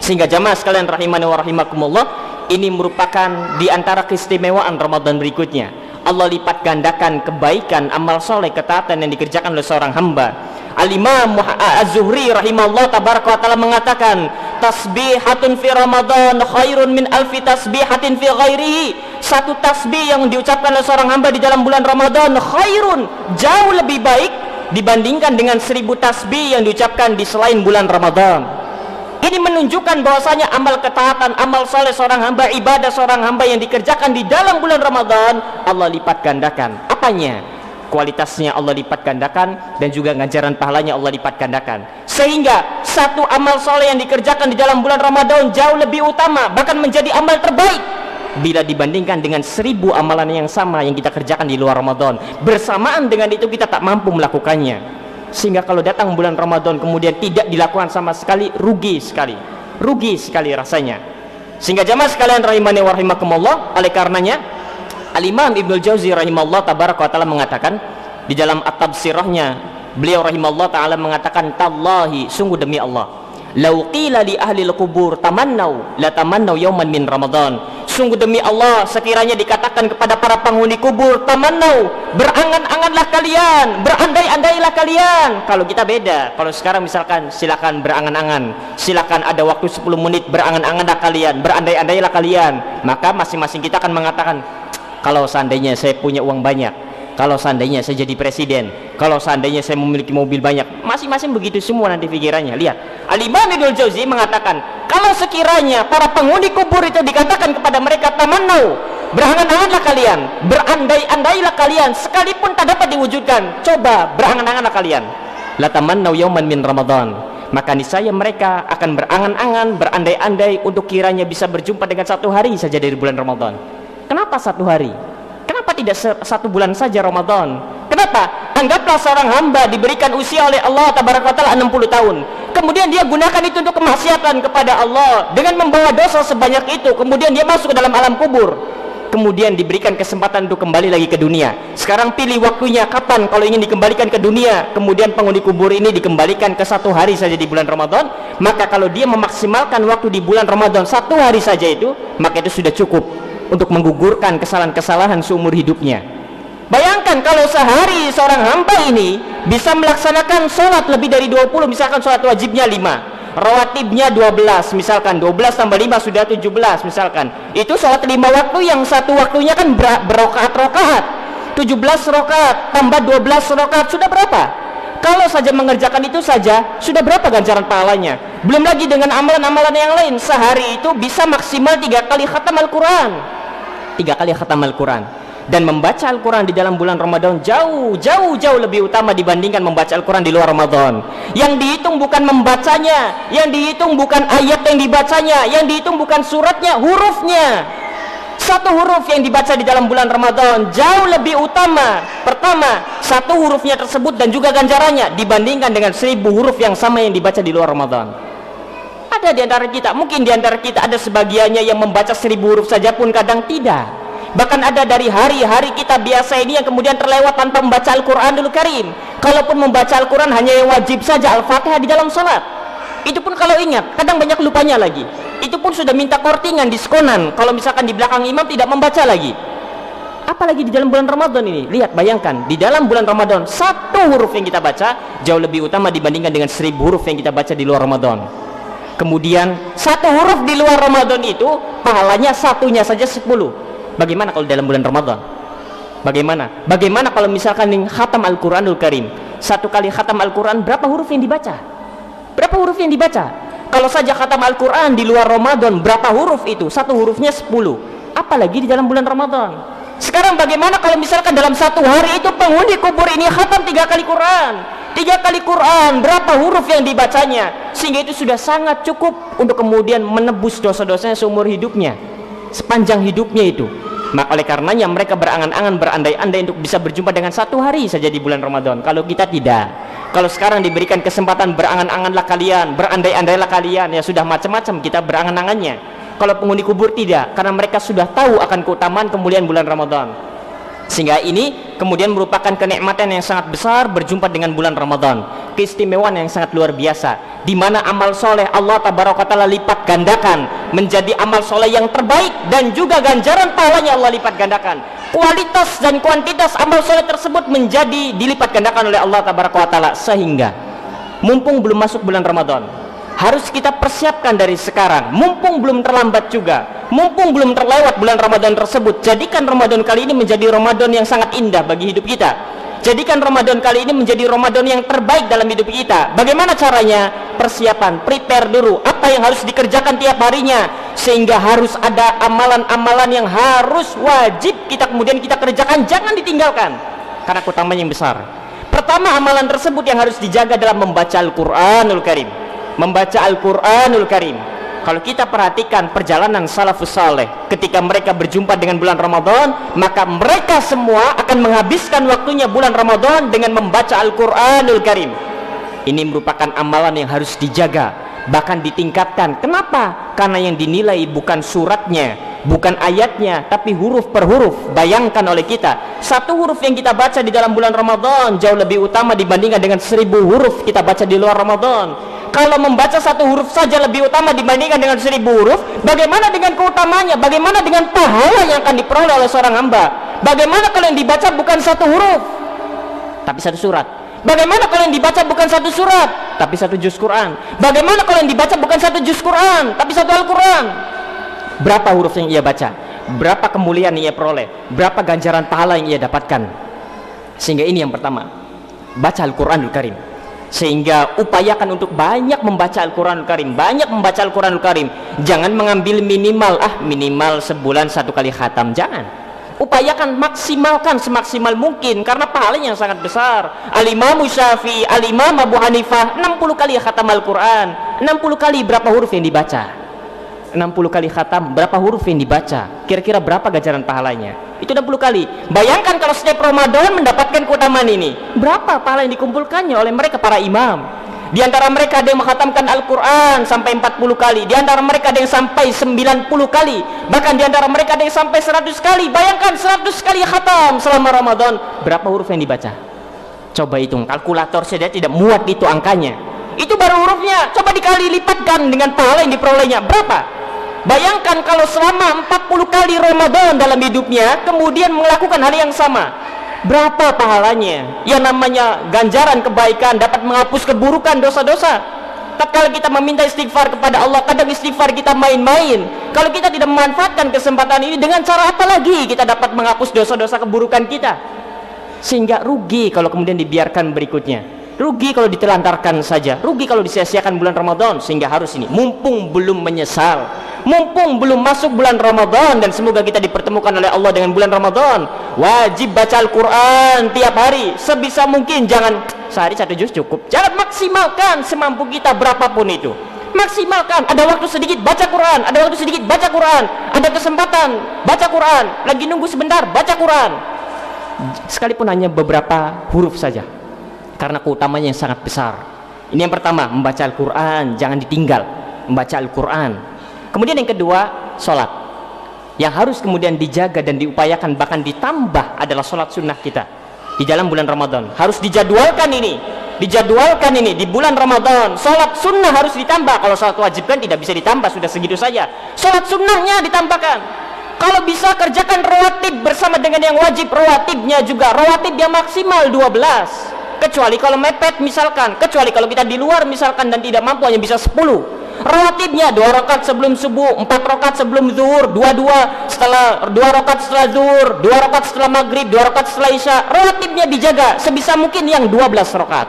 Sehingga jamaah sekalian rahimani wa rahimakumullah, ini merupakan di antara keistimewaan Ramadan berikutnya. Allah lipat gandakan kebaikan, amal soleh, ketaatan yang dikerjakan oleh seorang hamba. Al-Imam Az-Zuhri rahimahullah tabaraka wa ta'ala mengatakan, tasbihatun fi Ramadan khairun min alfi tasbihatin fi ghairihi. Satu tasbih yang diucapkan oleh seorang hamba di dalam bulan Ramadan khairun, jauh lebih baik dibandingkan dengan 1000 tasbih yang diucapkan di selain bulan Ramadan. Ini menunjukkan bahwasanya amal ketaatan, amal soleh seorang hamba, ibadah seorang hamba yang dikerjakan di dalam bulan Ramadan, Allah lipat gandakan. Apanya? Kualitasnya Allah lipat gandakan, dan juga ganjaran pahalanya Allah lipat gandakan. Sehingga satu amal soleh yang dikerjakan di dalam bulan Ramadan jauh lebih utama, bahkan menjadi amal terbaik bila dibandingkan dengan 1000 amalan yang sama yang kita kerjakan di luar Ramadan. Bersamaan dengan itu kita tak mampu melakukannya. Sehingga kalau datang bulan Ramadan kemudian tidak dilakukan sama sekali, rugi sekali rasanya. Sehingga jamaah sekalian rahimani wa rahimakumullah, oleh karenanya Al-Imam Ibnul Jauzi rahimahullah tabaraka wa ta'ala mengatakan di dalam at-Tabsirahnya, beliau rahimahullah ta'ala mengatakan, tallahi, sungguh demi Allah, lau qila li ahli al-qubur tamannau la tamannau yawman min Ramadan. Sungguh demi Allah, sekiranya dikatakan kepada para penghuni kubur, tamannau, berangan-anganlah kalian, berandai-andailah kalian. Kalau kita beda, kalau sekarang misalkan silakan berangan-angan, silakan ada waktu 10 menit, berangan-anganlah kalian, berandai-andailah kalian. Maka masing-masing kita akan mengatakan, kalau seandainya saya punya uang banyak, kalau seandainya saya jadi presiden, kalau seandainya saya memiliki mobil banyak. Masing-masing begitu semua nanti pikirannya. Lihat, Al-Imam Ibnul Jauzi mengatakan, kalau sekiranya para penghuni kubur itu dikatakan kepada mereka, tamannau, berangan-anganlah kalian, berandai-andailah kalian, sekalipun tak dapat diwujudkan, coba berangan-anganlah kalian, la tamannau yauman min Ramadan, maka niscaya mereka akan berangan-angan, berandai-andai untuk kiranya bisa berjumpa dengan satu hari saja dari bulan Ramadan. Kenapa satu hari? Kenapa tidak satu bulan saja Ramadan? Kenapa? Anggaplah seorang hamba diberikan usia oleh Allah Tabaraka wa Ta'ala 60 tahun. Kemudian dia gunakan itu untuk kemaksiatan kepada Allah dengan membawa dosa sebanyak itu. Kemudian dia masuk ke dalam alam kubur. Kemudian diberikan kesempatan untuk kembali lagi ke dunia. Sekarang pilih waktunya kapan kalau ingin dikembalikan ke dunia. Kemudian penghuni kubur ini dikembalikan ke satu hari saja di bulan Ramadan. Maka kalau dia memaksimalkan waktu di bulan Ramadan satu hari saja itu, maka itu sudah cukup untuk menggugurkan kesalahan-kesalahan seumur hidupnya. Bayangkan kalau sehari seorang hamba ini bisa melaksanakan sholat lebih dari 20, misalkan sholat wajibnya 5, rawatibnya 12, misalkan 12 tambah 5 sudah 17, misalkan itu sholat 5 waktu yang satu waktunya kan berokaat-rokaat, 17 rokaat tambah 12 rokaat sudah berapa? Kalau saja mengerjakan itu saja sudah berapa ganjaran pahalanya? Belum lagi dengan amalan-amalan yang lain. Sehari itu bisa maksimal 3 kali khatam Al-Quran, 3 kali khatam Al-Quran. Dan membaca Al-Quran di dalam bulan Ramadan jauh lebih utama dibandingkan membaca Al-Quran di luar Ramadan. Yang dihitung bukan membacanya, yang dihitung bukan ayat yang dibacanya, yang dihitung bukan suratnya, hurufnya. Satu huruf yang dibaca di dalam bulan Ramadan jauh lebih utama. Pertama, satu hurufnya tersebut dan juga ganjarannya dibandingkan dengan 1000 huruf yang sama yang dibaca di luar Ramadan. Ada di antara kita, mungkin di antara kita ada sebagiannya yang membaca 1000 huruf saja pun kadang tidak. Bahkan ada dari hari-hari kita biasa ini yang kemudian terlewat tanpa membaca Al-Quranul Karim. Kalaupun membaca Al-Quran hanya yang wajib saja, Al-Fatihah di dalam salat. Itu pun kalau ingat, kadang banyak lupanya lagi. Itu pun sudah minta kortingan, diskonan kalau misalkan di belakang imam tidak membaca lagi. Apalagi di dalam bulan Ramadan ini. Lihat, bayangkan, di dalam bulan Ramadan satu huruf yang kita baca jauh lebih utama dibandingkan dengan 1000 huruf yang kita baca di luar Ramadan. Kemudian satu huruf di luar Ramadan itu pahalanya satunya saja 10. Bagaimana kalau dalam bulan Ramadan? Bagaimana kalau misalkan khatam Al-Quranul Karim, satu kali khatam Al-Quran berapa huruf yang dibaca? Berapa huruf yang dibaca? Kalau saja khatam Al-Quran di luar Ramadan berapa huruf itu? Satu hurufnya 10. Apalagi di dalam bulan Ramadan. Sekarang bagaimana kalau misalkan dalam satu hari itu penghuni kubur ini khatam 3 kali Quran? 3 kali Quran, berapa huruf yang dibacanya? Sehingga itu sudah sangat cukup untuk kemudian menebus dosa-dosanya seumur hidupnya, sepanjang hidupnya itu. Maka oleh karenanya mereka berangan-angan, berandai-andai untuk bisa berjumpa dengan satu hari saja di bulan Ramadan. Kalau kita tidak. Kalau sekarang diberikan kesempatan berangan-anganlah kalian, berandai-andailah kalian, ya sudah macam-macam kita berangan-angannya. Kalau penghuni kubur tidak, karena mereka sudah tahu akan keutamaan kemuliaan bulan Ramadan. Sehingga ini kemudian merupakan kenikmatan yang sangat besar berjumpa dengan bulan Ramadan, keistimewaan yang sangat luar biasa, di mana amal soleh Allah Tabaraka Ta'ala lipat gandakan menjadi amal soleh yang terbaik, dan juga ganjaran pahalanya Allah lipat gandakan. Kualitas dan kuantitas amal soleh tersebut menjadi dilipat gandakan oleh Allah Tabaraka Ta'ala. Sehingga mumpung belum masuk bulan Ramadan, harus kita persiapkan dari sekarang, mumpung belum terlambat juga, mumpung belum terlewat bulan Ramadan tersebut. Jadikan Ramadan kali ini menjadi Ramadan yang sangat indah bagi hidup kita. Jadikan Ramadan kali ini menjadi Ramadan yang terbaik dalam hidup kita. Bagaimana caranya? Persiapan, prepare dulu apa yang harus dikerjakan tiap harinya, sehingga harus ada amalan-amalan yang harus wajib kita kemudian kita kerjakan, jangan ditinggalkan karena keutamanya yang besar. Pertama, amalan tersebut yang harus dijaga dalam membaca Al-Quranul Karim. Membaca Al-Quranul Karim. Kalau kita perhatikan perjalanan salafus saleh ketika mereka berjumpa dengan bulan Ramadan, maka mereka semua akan menghabiskan waktunya bulan Ramadan dengan membaca Al-Quranul Karim. Ini merupakan amalan yang harus dijaga, bahkan ditingkatkan. Kenapa? Karena yang dinilai bukan suratnya, bukan ayatnya, tapi huruf per huruf. Bayangkan oleh kita, satu huruf yang kita baca di dalam bulan Ramadan jauh lebih utama dibandingkan dengan 1000 huruf kita baca di luar Ramadan. Kalau membaca satu huruf saja lebih utama dibandingkan dengan 1000 huruf, bagaimana dengan keutamanya? Bagaimana dengan pahala yang akan diperoleh oleh seorang hamba? Bagaimana kalau yang dibaca bukan satu huruf tapi satu surat? Bagaimana kalau yang dibaca bukan satu surat tapi satu juz Quran? Bagaimana kalau yang dibaca bukan satu juz Quran tapi satu Al-Quran? Berapa huruf yang ia baca? Berapa kemuliaan yang ia peroleh? Berapa ganjaran pahala yang ia dapatkan? Sehingga ini yang pertama, baca Al-Quranul Karim. Sehingga upayakan untuk banyak membaca Al-Quranul Karim, banyak membaca Al-Quranul Karim. Jangan mengambil minimal sebulan 1 kali khatam, jangan. Upayakan maksimalkan semaksimal mungkin karena pahalanya yang sangat besar. Al-Imam Syafi'i, Al-Imam Abu Hanifah 60 kali khatam Al-Quran. 60 kali berapa huruf yang dibaca? 60 kali khatam berapa huruf yang dibaca? Kira-kira berapa ganjaran pahalanya? Itu 60 kali. Bayangkan kalau setiap Ramadan mendapatkan keutamaan ini, berapa pahala yang dikumpulkannya oleh mereka para imam. Di antara mereka ada yang menghatamkan Al-Quran sampai 40 kali, di antara mereka ada yang sampai 90 kali, bahkan di antara mereka ada yang sampai 100 kali. Bayangkan 100 kali khatam selama Ramadan, berapa huruf yang dibaca? Coba hitung, kalkulator saja tidak muat itu angkanya. Itu baru hurufnya, coba dikali lipatkan dengan pahala yang diperolehnya, berapa? Bayangkan kalau selama 40 kali Ramadan dalam hidupnya kemudian melakukan hal yang sama, berapa pahalanya? Yang namanya ganjaran kebaikan dapat menghapus keburukan dosa-dosa. Tatkala kita meminta istighfar kepada Allah, kadang istighfar kita main-main. Kalau kita tidak memanfaatkan kesempatan ini, dengan cara apa lagi kita dapat menghapus dosa-dosa keburukan kita? Sehingga rugi kalau kemudian dibiarkan berikutnya, rugi kalau ditelantarkan saja, rugi kalau disia-siakan bulan Ramadan. Sehingga harus ini, mumpung belum menyesal, mumpung belum masuk bulan Ramadan, dan semoga kita dipertemukan oleh Allah dengan bulan Ramadan, wajib baca Al-Quran tiap hari sebisa mungkin. Jangan sehari 1 juz cukup, jangan, maksimalkan semampu kita berapapun itu. Maksimalkan, ada waktu sedikit baca Quran, ada waktu sedikit baca Quran, ada kesempatan baca Quran, lagi nunggu sebentar baca Quran, sekalipun hanya beberapa huruf saja, karena keutamanya yang sangat besar. Ini yang pertama, membaca Al-Quran, jangan ditinggal membaca Al-Quran. Kemudian yang kedua, sholat yang harus kemudian dijaga dan diupayakan, bahkan ditambah adalah sholat sunnah kita di dalam bulan Ramadan. Harus dijadwalkan ini, di bulan Ramadan. Sholat sunnah harus ditambah. Kalau sholat wajib kan tidak bisa ditambah, sudah segitu saja. Sholat sunnahnya ditambahkan. Kalau bisa kerjakan rawatib bersama dengan yang wajib, rawatibnya juga rawatib yang maksimal 12, kecuali kalau mepet misalkan, kecuali kalau kita di luar misalkan dan tidak mampu, hanya bisa 10. Rawatibnya 2 rakaat sebelum subuh, 4 rakaat sebelum zuhur, 2 rakaat setelah zuhur, 2 rakaat setelah maghrib, 2 rakaat setelah isya. Rawatibnya dijaga sebisa mungkin yang 12 rakaat.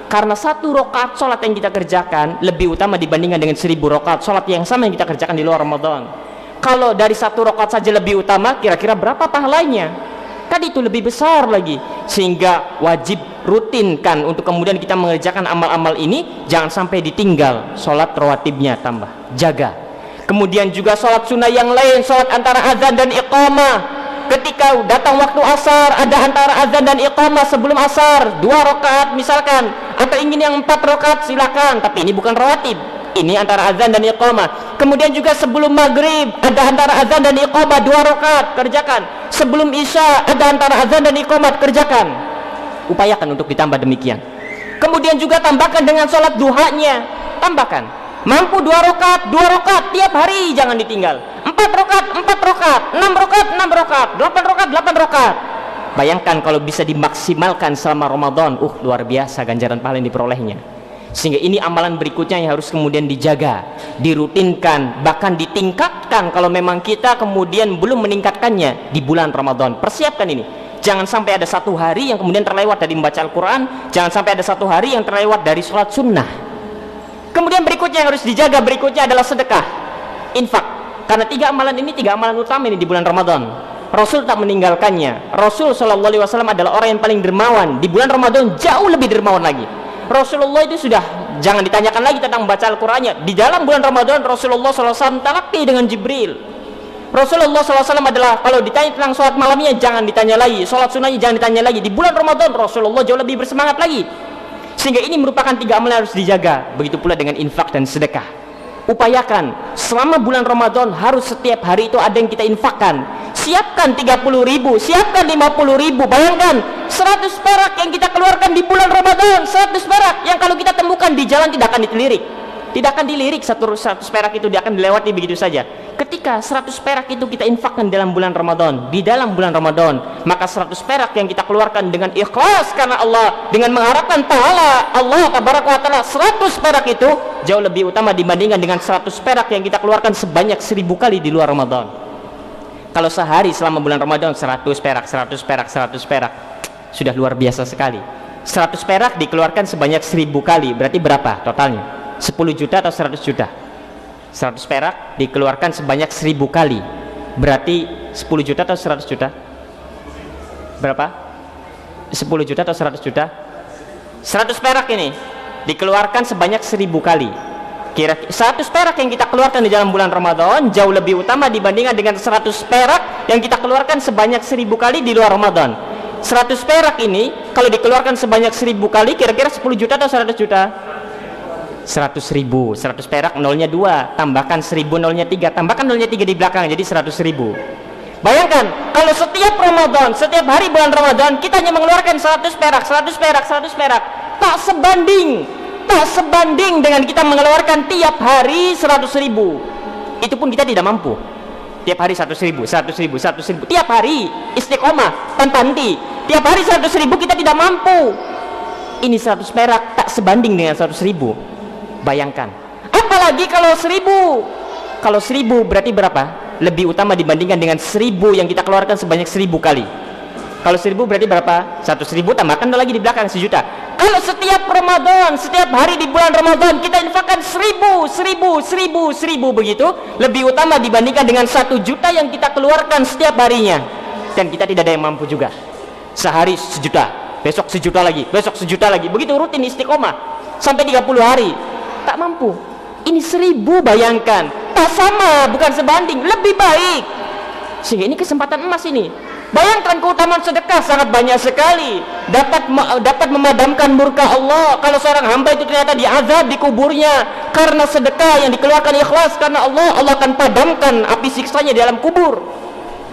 Karena 1 rakaat sholat yang kita kerjakan lebih utama dibandingkan dengan 1000 rakaat sholat yang sama yang kita kerjakan di luar Ramadan. Kalau dari 1 rakaat saja lebih utama, kira-kira berapa pahalanya? Tadi itu lebih besar lagi. Sehingga wajib rutinkan untuk kemudian kita mengerjakan amal-amal ini, jangan sampai ditinggal. Sholat rawatibnya tambah, jaga. Kemudian juga sholat sunnah yang lain, sholat antara azan dan iqamah. Ketika datang waktu asar, ada antara azan dan iqamah sebelum asar 2 rakaat misalkan, atau ingin yang 4 rakaat silakan, tapi ini bukan rawatib, ini antara azan dan iqamah. Kemudian juga sebelum maghrib ada antara azan dan iqamah 2 rakaat, kerjakan. Sebelum isya ada antara azan dan iqamah, kerjakan. Upayakan untuk ditambah demikian. Kemudian juga tambahkan dengan sholat duhanya, tambahkan. Mampu 2 rakaat tiap hari, jangan ditinggal. 4 rakaat 6 rakaat, 8 rakaat. Bayangkan kalau bisa dimaksimalkan selama Ramadan, luar biasa ganjaran pahala yang diperolehnya. Sehingga ini amalan berikutnya yang harus kemudian dijaga, dirutinkan, bahkan ditingkatkan kalau memang kita kemudian belum meningkatkannya di bulan Ramadan. Persiapkan ini, jangan sampai ada 1 hari yang kemudian terlewat dari membaca Al-Quran, jangan sampai ada 1 hari yang terlewat dari sholat sunnah. Kemudian berikutnya yang harus dijaga berikutnya adalah sedekah, infak. Karena 3 amalan ini 3 amalan utama ini di bulan Ramadan. Rasul tak meninggalkannya. Rasul SAW adalah orang yang paling dermawan. Di bulan Ramadan jauh lebih dermawan lagi. Rasulullah itu sudah jangan ditanyakan lagi tentang membaca Al-Qurannya. Di dalam bulan Ramadan Rasulullah SAW talaqi dengan Jibril. Rasulullah SAW adalah, kalau ditanya tentang sholat malamnya jangan ditanya lagi, sholat sunnahnya jangan ditanya lagi. Di bulan Ramadan Rasulullah jauh lebih bersemangat lagi. Sehingga ini merupakan 3 amalan yang harus dijaga. Begitu pula dengan infak dan sedekah. Upayakan selama bulan Ramadan harus setiap hari itu ada yang kita infakkan. Siapkan 30.000, siapkan 50.000. Bayangkan 100 perak yang kita keluarkan di bulan Ramadan, 100 perak yang kalau kita temukan di jalan tidak akan dilirik. Tidak akan dilirik 100 perak itu, dia akan dilewati begitu saja. Ketika 100 perak itu kita infakkan dalam bulan Ramadan, di dalam bulan Ramadan, maka 100 perak yang kita keluarkan dengan ikhlas karena Allah, dengan mengharapkan pahala Allah tabaraka wa taala, 100 perak itu jauh lebih utama dibandingkan dengan 100 perak yang kita keluarkan sebanyak 1000 kali di luar Ramadan. Kalau sehari selama bulan Ramadan 100 perak, 100 perak, 100 perak, sudah luar biasa sekali. 100 perak dikeluarkan sebanyak 1000 kali, berarti berapa totalnya? 10 juta atau 100 juta? 100 perak dikeluarkan sebanyak 1000 kali, berarti 10 juta atau 100 juta? Berapa? 10 juta atau 100 juta? 100 perak ini dikeluarkan sebanyak 1000 kali. Kira-kira 100 perak yang kita keluarkan di dalam bulan Ramadan jauh lebih utama dibandingkan dengan 100 perak yang kita keluarkan sebanyak 1000 kali di luar Ramadan. 100 perak ini kalau dikeluarkan sebanyak 1000 kali kira-kira 10 juta atau 100 juta? 100.000. 100 perak nolnya 2, tambahkan 1000 nolnya 3, tambahkan nolnya 3 di belakang jadi 100.000. Bayangkan kalau setiap Ramadan, setiap hari bulan Ramadan kita hanya mengeluarkan 100 perak, 100 perak, 100 perak, tak sebanding dengan kita mengeluarkan tiap hari 100.000. Itu pun kita tidak mampu. Tiap hari 100.000, 100.000, 100.000, tiap hari istiqomah tanpa henti. Tiap hari 100.000 kita tidak mampu. Ini 100 perak tak sebanding dengan 100.000. Bayangkan. Apalagi kalau 1000. Kalau 1000 berarti berapa? Lebih utama dibandingkan dengan 1000 yang kita keluarkan sebanyak 1000 kali. Kalau 1000 berarti berapa? 100.000 tambahkan lagi di belakang 1 juta. Kalau setiap Ramadan, setiap hari di bulan Ramadan kita infakkan 1000 begitu, lebih utama dibandingkan dengan 1 juta yang kita keluarkan setiap harinya. Dan kita tidak ada yang mampu juga. Sehari 1 juta, besok 1 juta lagi, besok 1 juta lagi. Begitu rutin istiqomah sampai 30 hari. Tak mampu. Ini 1000, bayangkan. Tak sama, bukan sebanding, lebih baik. Sehingga ini kesempatan emas ini. Bayangkan keutamaan sedekah sangat banyak sekali. Dapat memadamkan murka Allah. Kalau seorang hamba itu ternyata diazab di kuburnya karena sedekah yang dikeluarkan ikhlas karena Allah, Allah akan padamkan api siksanya di dalam kubur.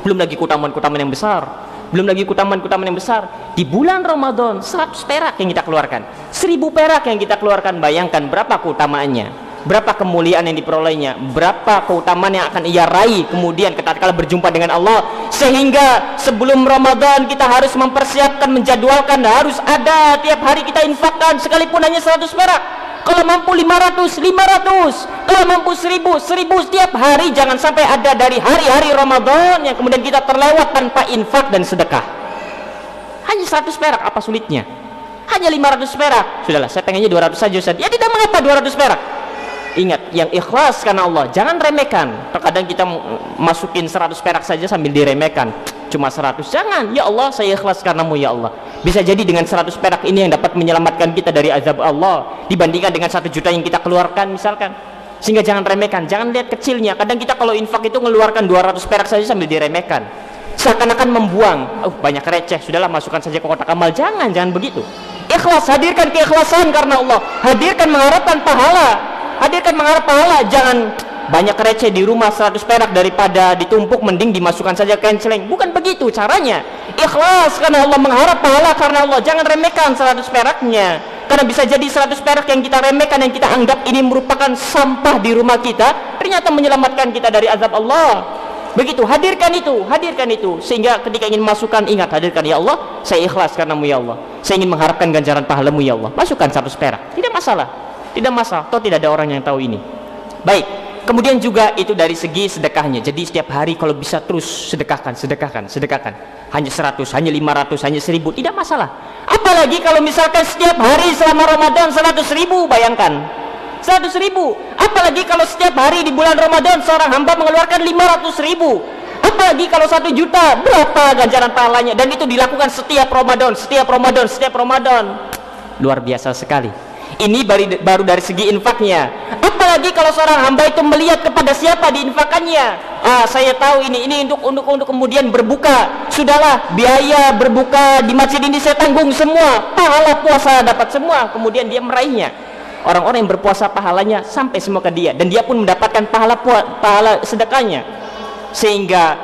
Belum lagi keutamaan-keutamaan yang besar. Belum lagi keutamaan-keutamaan yang besar. Di bulan Ramadan 100 perak yang kita keluarkan, 1000 perak yang kita keluarkan. Bayangkan berapa keutamaannya, berapa kemuliaan yang diperolehnya, berapa keutamaan yang akan ia raih kemudian ketika berjumpa dengan Allah. Sehingga sebelum Ramadan kita harus mempersiapkan, menjadwalkan, harus ada tiap hari kita infakkan sekalipun hanya 100 perak. Kalau mampu 500, kalau mampu 1000 setiap hari. Jangan sampai ada dari hari-hari Ramadan yang kemudian kita terlewat tanpa infak dan sedekah. Hanya 100 perak, apa sulitnya? Hanya 500 perak, sudahlah saya pengennya 200 saja Ustaz. Ya tidak mengapa 200 perak. Ingat, yang ikhlas karena Allah, jangan remehkan. Terkadang kita masukin 100 perak saja sambil diremehkan. Cuma 100, jangan. Ya Allah, saya ikhlas karenamu ya Allah. Bisa jadi dengan 100 perak ini yang dapat menyelamatkan kita dari azab Allah dibandingkan dengan 1 juta yang kita keluarkan misalkan. Sehingga jangan remehkan, jangan lihat kecilnya. Kadang kita kalau infak itu mengeluarkan 200 perak saja sambil diremehkan, seakan-akan membuang. Banyak receh, sudahlah masukkan saja ke kotak amal. Jangan begitu. Ikhlas, hadirkan keikhlasan karena Allah, hadirkan mengharapkan pahala, jangan banyak receh di rumah 100 perak daripada ditumpuk, mending dimasukkan saja kenceleng. Bukan begitu caranya. Ikhlas karena Allah, mengharap pahala karena Allah. Jangan remehkan 100 peraknya, karena bisa jadi 100 perak yang kita remehkan, yang kita anggap ini merupakan sampah di rumah kita, ternyata menyelamatkan kita dari azab Allah. Begitu, hadirkan itu. Sehingga ketika ingin masukkan, ingat, hadirkan ya Allah, saya ikhlas karenamu ya Allah, saya ingin mengharapkan ganjaran pahalamu ya Allah. Masukkan 100 perak, tidak masalah, atau tidak ada orang yang tahu ini. Baik, kemudian juga itu dari segi sedekahnya. Jadi setiap hari kalau bisa terus sedekahkan. Hanya 100, hanya 500, hanya 1000, tidak masalah. Apalagi kalau misalkan setiap hari selama Ramadan 100.000, bayangkan 100.000. Apalagi kalau setiap hari di bulan Ramadan seorang hamba mengeluarkan 500.000. Apalagi kalau 1 juta, berapa ganjaran pahalanya? Dan itu dilakukan setiap Ramadan. Luar biasa sekali. Ini baru dari segi infaknya. Apalagi kalau seorang hamba itu melihat kepada siapa diinfakannya. Saya tahu ini untuk kemudian berbuka. Sudahlah, biaya berbuka di masjid ini saya tanggung semua. Pahala puasa dapat semua. Kemudian dia meraihnya. Orang-orang yang berpuasa pahalanya sampai semua ke dia, dan dia pun mendapatkan pahala sedekahnya. Sehingga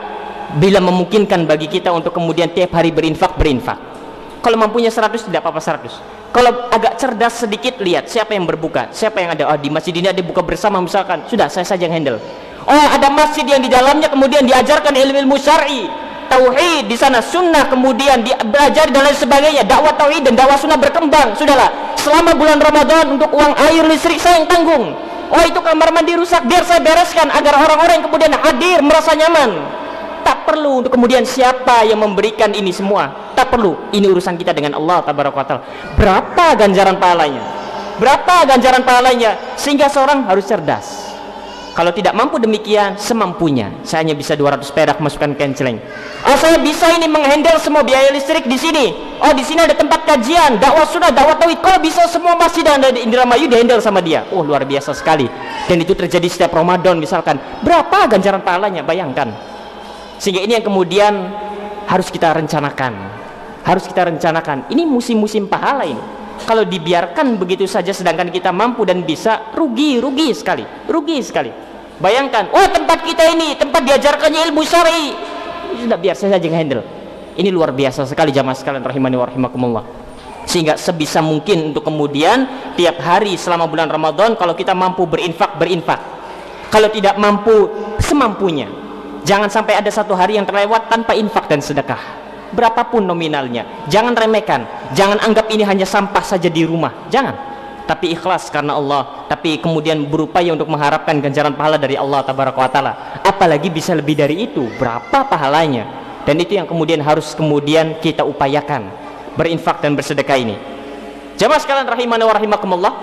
bila memungkinkan bagi kita untuk kemudian tiap hari berinfak. Kalau mampunya 100 tidak apa-apa 100. Kalau agak cerdas sedikit, lihat siapa yang berbuka, siapa yang ada. Di masjid ini ada buka bersama misalkan, sudah saya saja yang handle. Ada masjid yang di dalamnya kemudian diajarkan ilmu syar'i, tauhid di sana, sunnah kemudian belajar dan lain sebagainya, dakwah tauhid dan dakwah sunnah berkembang. Sudahlah, selama bulan Ramadan untuk uang air listrik saya yang tanggung. Itu kamar mandi rusak, biar saya bereskan agar orang-orang yang kemudian hadir merasa nyaman. Tak perlu untuk kemudian siapa yang memberikan ini semua, tak perlu. Ini urusan kita dengan Allah tabaraka wa taala. Berapa ganjaran pahalanya? Sehingga seorang harus cerdas. Kalau tidak mampu demikian, semampunya. Saya hanya bisa 200 perak masukkan kenceleng. Oh, saya bisa ini menghandle semua biaya listrik di sini. Oh, di sini ada tempat kajian, dakwah sunnah, dakwah tauhid. Kalau bisa semua masjid dan ada di Indramayu dihandle sama dia. Oh, luar biasa sekali. Dan itu terjadi setiap Ramadan misalkan. Berapa ganjaran pahalanya? Bayangkan. Sehingga ini yang kemudian harus kita rencanakan. Harus kita rencanakan. Ini musim-musim pahala ini. Kalau dibiarkan begitu saja sedangkan kita mampu dan bisa, rugi sekali. Rugi sekali. Bayangkan, oh tempat kita ini, tempat diajarkannya ilmu syar'i. Sudah biar saya saja yang handle. Ini luar biasa sekali jamaah sekalian rahimani wa rahimakumullah. Sehingga sebisa mungkin untuk kemudian tiap hari selama bulan Ramadan kalau kita mampu berinfak. Kalau tidak mampu, semampunya. Jangan sampai ada satu hari yang terlewat tanpa infak dan sedekah. Berapapun nominalnya, jangan remehkan. Jangan anggap ini hanya sampah saja di rumah. Jangan. Tapi ikhlas karena Allah, tapi kemudian berupaya untuk mengharapkan ganjaran pahala dari Allah tabaraka wa taala. Apalagi bisa lebih dari itu, berapa pahalanya? Dan itu yang kemudian harus kita upayakan, berinfak dan bersedekah ini. Jamaah sekalian rahimani wa rahimakumullah,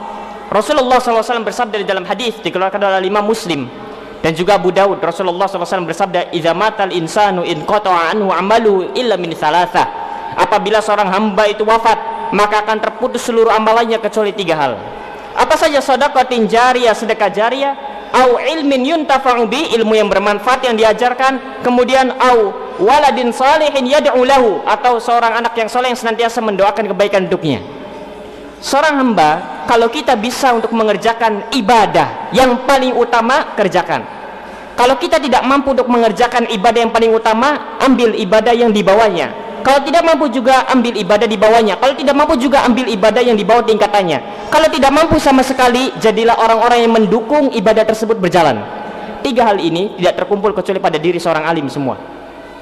Rasulullah SAW bersabda di dalam hadis dikeluarkan oleh Imam Muslim dan juga Abu Daud. Rasulullah SAW bersabda, "Idza matal insanu in qata'a anhu 'amalu illa min thalatha." Apabila seorang hamba itu wafat, maka akan terputus seluruh amalannya kecuali 3 hal. Apa saja? Shadaqatin jariyah, sedekah jariyah, au ilmin yuntafa'u bi, ilmu yang bermanfaat yang diajarkan, kemudian au waladin salihin yad'u lahu, atau seorang anak yang soleh yang senantiasa mendoakan kebaikan untuknya. Seorang hamba, kalau kita bisa untuk mengerjakan ibadah yang paling utama, kerjakan. Kalau kita tidak mampu untuk mengerjakan ibadah yang paling utama, ambil ibadah yang di bawahnya. Kalau tidak mampu juga ambil ibadah di bawahnya. Kalau tidak mampu juga ambil ibadah yang di bawah tingkatannya. Kalau tidak mampu sama sekali, jadilah orang-orang yang mendukung ibadah tersebut berjalan. 3 hal ini tidak terkumpul kecuali pada diri seorang alim semua.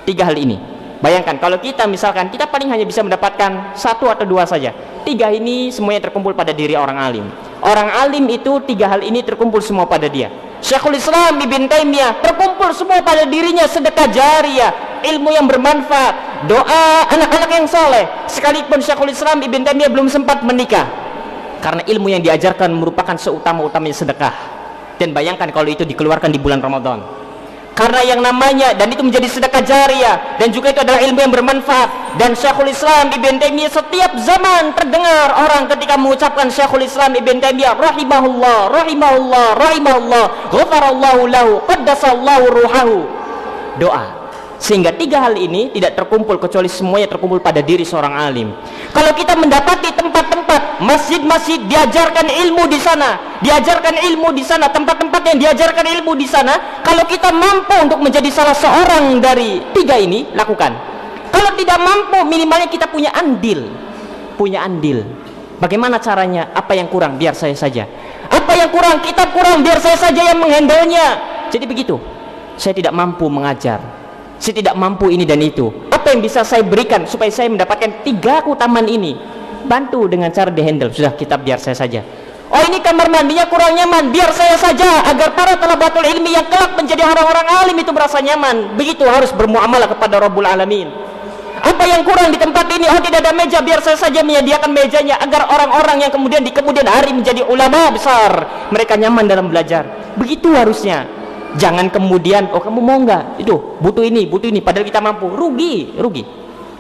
3 hal ini. Bayangkan kalau kita misalkan kita paling hanya bisa mendapatkan 1 atau 2 saja. 3 ini semuanya terkumpul pada diri orang alim. Orang alim itu 3 hal ini terkumpul semua pada dia. Syekhul Islam Ibn Taimiyah terkumpul semua pada dirinya, sedekah jariyah, ilmu yang bermanfaat, doa anak-anak yang soleh. Sekalipun Syekhul Islam Ibn Taimiyah belum sempat menikah, karena ilmu yang diajarkan merupakan seutama-utamanya sedekah. Dan bayangkan kalau itu dikeluarkan di bulan Ramadan, karena yang namanya, dan itu menjadi sedekah jariyah, dan juga itu adalah ilmu yang bermanfaat. Dan Syekhul Islam Ibn Taimiyah setiap zaman terdengar orang ketika mengucapkan Syekhul Islam Ibn Taimiyah rahimahullah, rahimahullah, rahimahullah, ghafarallahu lahu, qaddasallahu ruhahu, doa. Sehingga 3 hal ini tidak terkumpul kecuali semuanya terkumpul pada diri seorang alim. Kalau kita mendapati tempat-tempat masjid-masjid diajarkan ilmu di sana, tempat-tempat yang diajarkan ilmu di sana, kalau kita mampu untuk menjadi salah seorang dari 3 ini, lakukan. Kalau tidak mampu, minimalnya kita punya andil. Bagaimana caranya? Apa yang kurang? Biar saya saja. Apa yang kurang? Kitab kurang, biar saya saja yang menghandlenya. Jadi begitu. Saya tidak mampu mengajar, saya tidak mampu ini dan itu. Apa yang bisa saya berikan supaya saya mendapatkan 3 keutamaan ini? Bantu dengan cara dihandle. Sudah, kitab biar saya saja. Oh, ini kamar mandinya kurang nyaman, biar saya saja, agar para talabatul ilmi yang kelak menjadi orang-orang alim itu merasa nyaman. Begitu harus bermuamalah kepada Rabbul Alamin. Apa yang kurang di tempat ini? Oh, tidak ada meja, biar saya saja menyediakan mejanya, agar orang-orang yang kemudian di kemudian hari menjadi ulama besar, mereka nyaman dalam belajar. Begitu harusnya. Jangan kemudian, oh kamu mau nggak? Itu butuh ini, padahal kita mampu. Rugi.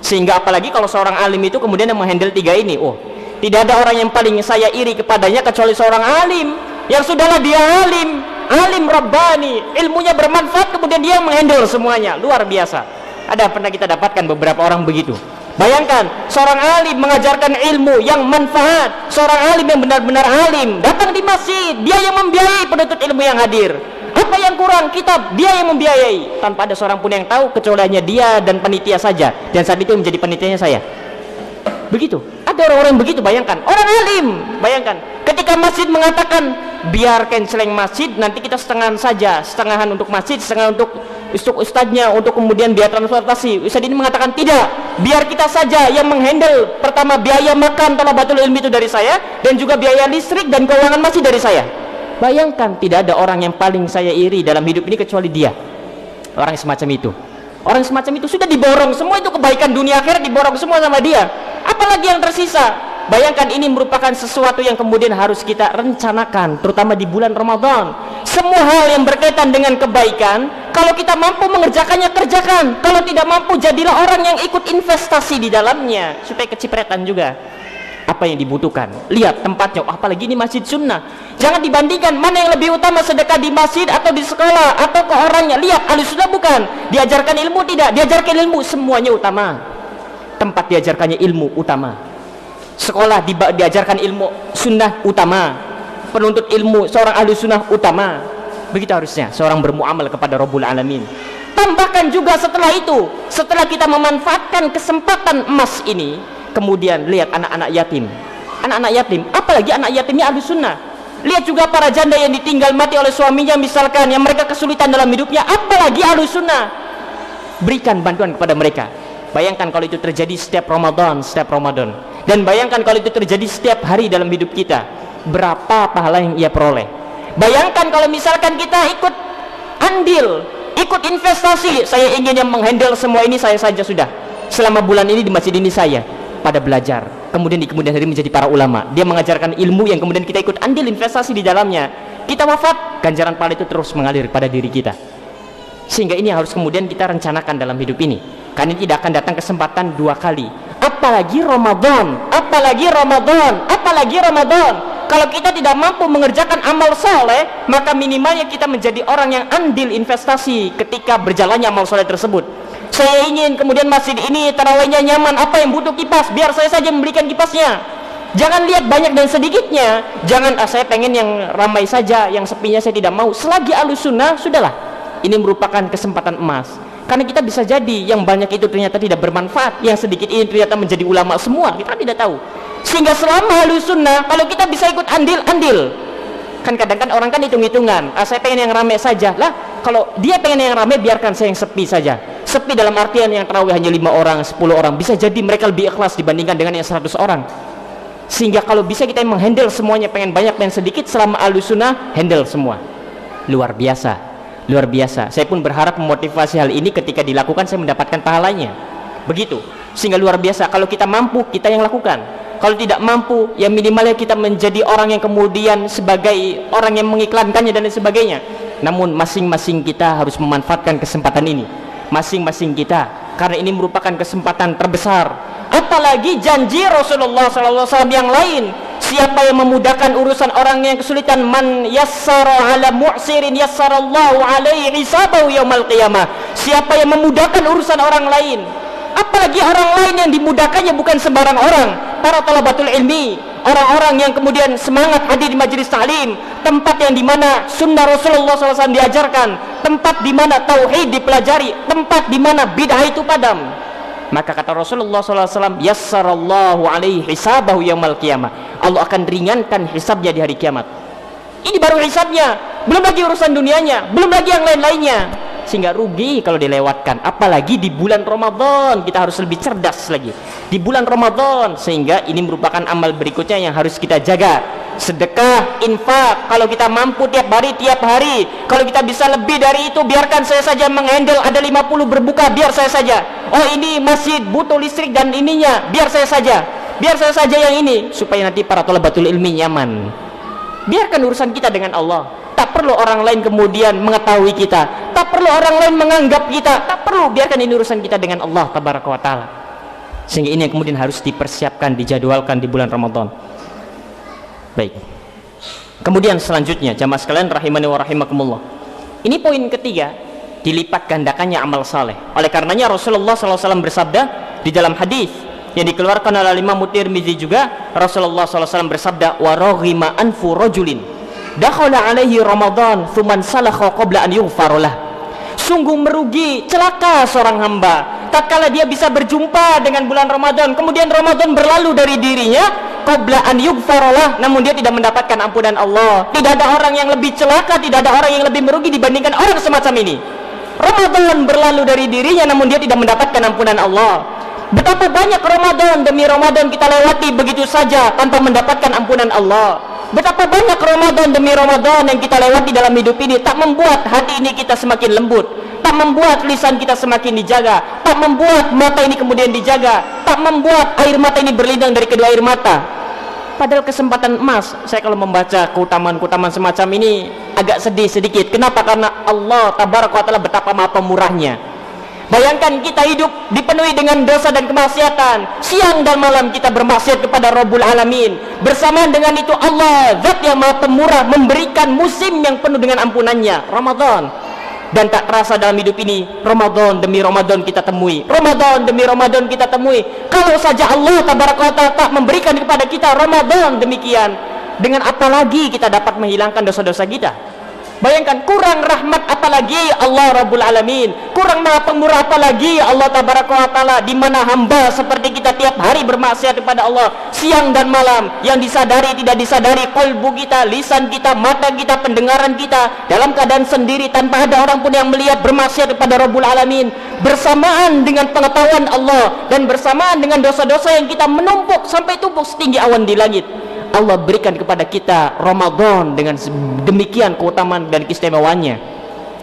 Sehingga apalagi kalau seorang alim itu kemudian yang menghandle 3 ini. Oh, tidak ada orang yang paling saya iri kepadanya kecuali seorang alim yang sudahlah dia alim Rabbani, ilmunya bermanfaat, kemudian dia menghandle semuanya. Luar biasa. Ada pernah kita dapatkan beberapa orang begitu. Bayangkan, seorang alim mengajarkan ilmu yang manfaat, seorang alim yang benar-benar alim datang di masjid, dia yang membiayai penuntut ilmu yang hadir. Apa yang kurang? Kitab, dia yang membiayai, tanpa ada seorang pun yang tahu kecuali hanya dia dan panitia saja, dan saat itu menjadi panitianya saya. Begitu, ada orang-orang begitu. Bayangkan, orang alim. Bayangkan, ketika masjid mengatakan biarkan selain masjid, nanti kita setengahan saja, setengahan untuk masjid, setengah untuk ustadznya, untuk kemudian biaya transportasi. Ustadz ini mengatakan tidak, biar kita saja yang menghandle. Pertama, biaya makan talabatul ilmi itu dari saya, dan juga biaya listrik dan keuangan masjid dari saya. Bayangkan, tidak ada orang yang paling saya iri dalam hidup ini kecuali dia. Orang semacam itu. Orang semacam itu sudah diborong semua, itu kebaikan dunia akhirat diborong semua sama dia. Apalagi yang tersisa? Bayangkan ini merupakan sesuatu yang kemudian harus kita rencanakan, terutama di bulan Ramadan. Semua hal yang berkaitan dengan kebaikan, kalau kita mampu mengerjakannya, kerjakan. Kalau tidak mampu, jadilah orang yang ikut investasi di dalamnya, supaya kecipratan juga apa yang dibutuhkan. Lihat tempatnya, apalagi ini masjid sunnah. Jangan dibandingkan mana yang lebih utama, sedekah di masjid atau di sekolah atau ke orangnya. Lihat, ahli sunnah bukan. Diajarkan ilmu tidak? Diajarkan ilmu, semuanya utama. Tempat diajarkannya ilmu utama. Sekolah diajarkan ilmu sunnah utama. Penuntut ilmu seorang ahli sunnah utama. Begitu harusnya seorang bermuamal kepada Rabbul Alamin. Tambahkan juga setelah itu, setelah kita memanfaatkan kesempatan emas ini, kemudian lihat anak-anak yatim. Anak-anak yatim, apalagi anak yatimnya ahli sunnah. Lihat juga para janda yang ditinggal mati oleh suaminya misalkan, yang mereka kesulitan dalam hidupnya, apalagi ahli sunnah. Berikan bantuan kepada mereka. Bayangkan kalau itu terjadi setiap Ramadan. Dan bayangkan kalau itu terjadi setiap hari dalam hidup kita, berapa pahala yang ia peroleh. Bayangkan kalau misalkan kita ikut andil, ikut investasi. Saya ingin yang menghandle semua ini, saya saja sudah. Selama bulan ini di masjid ini saya pada belajar. Kemudian di kemudian hari menjadi para ulama. Dia mengajarkan ilmu yang kemudian kita ikut andil investasi di dalamnya. Kita wafat, ganjaran pahala itu terus mengalir pada diri kita. Sehingga ini harus kemudian kita rencanakan dalam hidup ini. Karena tidak akan datang kesempatan dua kali. Apalagi Ramadan. Kalau kita tidak mampu mengerjakan amal soleh, maka minimalnya kita menjadi orang yang andil investasi ketika berjalannya amal soleh tersebut. Saya ingin kemudian masjid ini tarawihnya nyaman, apa yang butuh kipas, biar saya saja memberikan kipasnya. Jangan lihat banyak dan sedikitnya. Jangan saya pengen yang ramai saja, yang sepinya saya tidak mau. Selagi ahlus sunnah, sudahlah. Ini merupakan kesempatan emas. Karena kita bisa jadi yang banyak itu ternyata tidak bermanfaat, yang sedikit ini ternyata menjadi ulama semua, kita tidak tahu. Sehingga selama ahlus sunnah, kalau kita bisa ikut andil. Kan kadang-kadang orang kan hitung-hitungan, saya pengen yang ramai saja. Lah, kalau dia pengen yang ramai, biarkan saya yang sepi saja. Sepi dalam artian yang tarawih hanya 5 orang, 10 orang. Bisa jadi mereka lebih ikhlas dibandingkan dengan yang 100 orang. Sehingga kalau bisa kita yang menghandle semuanya, pengen banyak, pengen sedikit, selama ahlus sunnah, handle semua. Luar biasa. Saya pun berharap memotivasi hal ini, ketika dilakukan saya mendapatkan pahalanya. Begitu. Sehingga luar biasa, kalau kita mampu, kita yang lakukan. Kalau tidak mampu, ya minimalnya kita menjadi orang yang kemudian sebagai orang yang mengiklankannya dan lain sebagainya. Namun masing-masing kita harus memanfaatkan kesempatan ini. Masing-masing kita, karena ini merupakan kesempatan terbesar. Apalagi janji Rasulullah SAW yang lain. Siapa yang memudahkan urusan orang yang kesulitan, man yassara ala mu'sirin yassarallahu alaihi hisabahu yaumal qiyamah. Siapa yang memudahkan urusan orang lain, apalagi orang lain yang dimudahkannya bukan sembarang orang, para talabatul ilmi, orang-orang yang kemudian semangat hadir di majelis ta'lim, tempat yang dimana sunnah Rasulullah SAW diajarkan, tempat dimana tauhid dipelajari, tempat dimana bid'ah itu padam. Maka kata Rasulullah SAW, yassarallahu alaihi hisabahu yaumal qiyamah. Allah akan ringankan hisabnya di hari kiamat. Ini baru hisabnya, belum lagi urusan dunianya, belum lagi yang lain-lainnya. Sehingga rugi kalau dilewatkan. Apalagi di bulan Ramadan, kita harus lebih cerdas lagi di bulan Ramadan. Sehingga ini merupakan amal berikutnya yang harus kita jaga. Sedekah, infak, kalau kita mampu tiap hari. Kalau kita bisa lebih dari itu, biarkan saya saja menghandle. Ada 50 berbuka, biar saya saja. Oh, ini masjid butuh listrik dan ininya, biar saya saja yang ini, supaya nanti para thalabatul ilmi nyaman. Biarkan urusan kita dengan Allah. Tak perlu orang lain kemudian mengetahui kita, tak perlu orang lain menganggap kita, tak perlu. Biarkan ini urusan kita dengan Allah tabaraka wa ta'ala. Sehingga ini yang kemudian harus dipersiapkan, dijadwalkan di bulan Ramadan. Baik. Kemudian selanjutnya, jamaah sekalian rahimani wa rahimakumullah, ini poin ketiga, dilipat gandakannya amal saleh. Oleh karenanya Rasulullah SAW bersabda di dalam hadis yang dikeluarkan oleh Imam Tirmizi juga, Rasulullah SAW bersabda, wa raghima anfu rajulin dakhala alaihi Ramadan thuman salakha qabla an yughfaralah. Sungguh merugi, celaka seorang hamba tatkala dia bisa berjumpa dengan bulan Ramadan, kemudian Ramadan berlalu dari dirinya, qabla an yughfaralah, namun dia tidak mendapatkan ampunan Allah. Tidak ada orang yang lebih celaka, tidak ada orang yang lebih merugi dibandingkan orang semacam ini. Ramadan berlalu dari dirinya, namun dia tidak mendapatkan ampunan Allah. Betapa banyak Ramadan demi Ramadan kita lewati begitu saja tanpa mendapatkan ampunan Allah. Betapa banyak Ramadan demi Ramadan yang kita lewati dalam hidup ini, tak membuat hati ini kita semakin lembut, tak membuat lisan kita semakin dijaga, tak membuat mata ini kemudian dijaga, tak membuat air mata ini berlinang dari kedua air mata. Padahal kesempatan emas. Saya kalau membaca keutamaan-keutamaan semacam ini agak sedih sedikit. Kenapa? Karena Allah tabaraka wa taala betapa maha pemurahnya. Bayangkan kita hidup dipenuhi dengan dosa dan kemaksiatan. Siang dan malam kita bermaksiat kepada Rabbul Alamin. Bersamaan dengan itu Allah, zat yang maha pemurah, memberikan musim yang penuh dengan ampunannya, Ramadan. Dan tak terasa dalam hidup ini, Ramadan demi Ramadan kita temui, Ramadan demi Ramadan kita temui. Kalau saja Allah tabaraka wa taala tak memberikan kepada kita Ramadan demikian, dengan apa lagi kita dapat menghilangkan dosa-dosa kita? Bayangkan, kurang rahmat apalagi Allah Rabbul Alamin, kurang maha pemurah apalagi Allah tabaraka wa taala, di mana hamba seperti kita tiap hari bermaksiat kepada Allah siang dan malam, yang disadari tidak disadari, kolbu kita, lisan kita, mata kita, pendengaran kita dalam keadaan sendiri tanpa ada orang pun yang melihat, bermaksiat kepada Rabbul Alamin, bersamaan dengan pengetahuan Allah dan bersamaan dengan dosa-dosa yang kita menumpuk sampai tumpuk setinggi awan di langit. Allah berikan kepada kita Ramadan dengan demikian keutamaan dan keistimewaannya.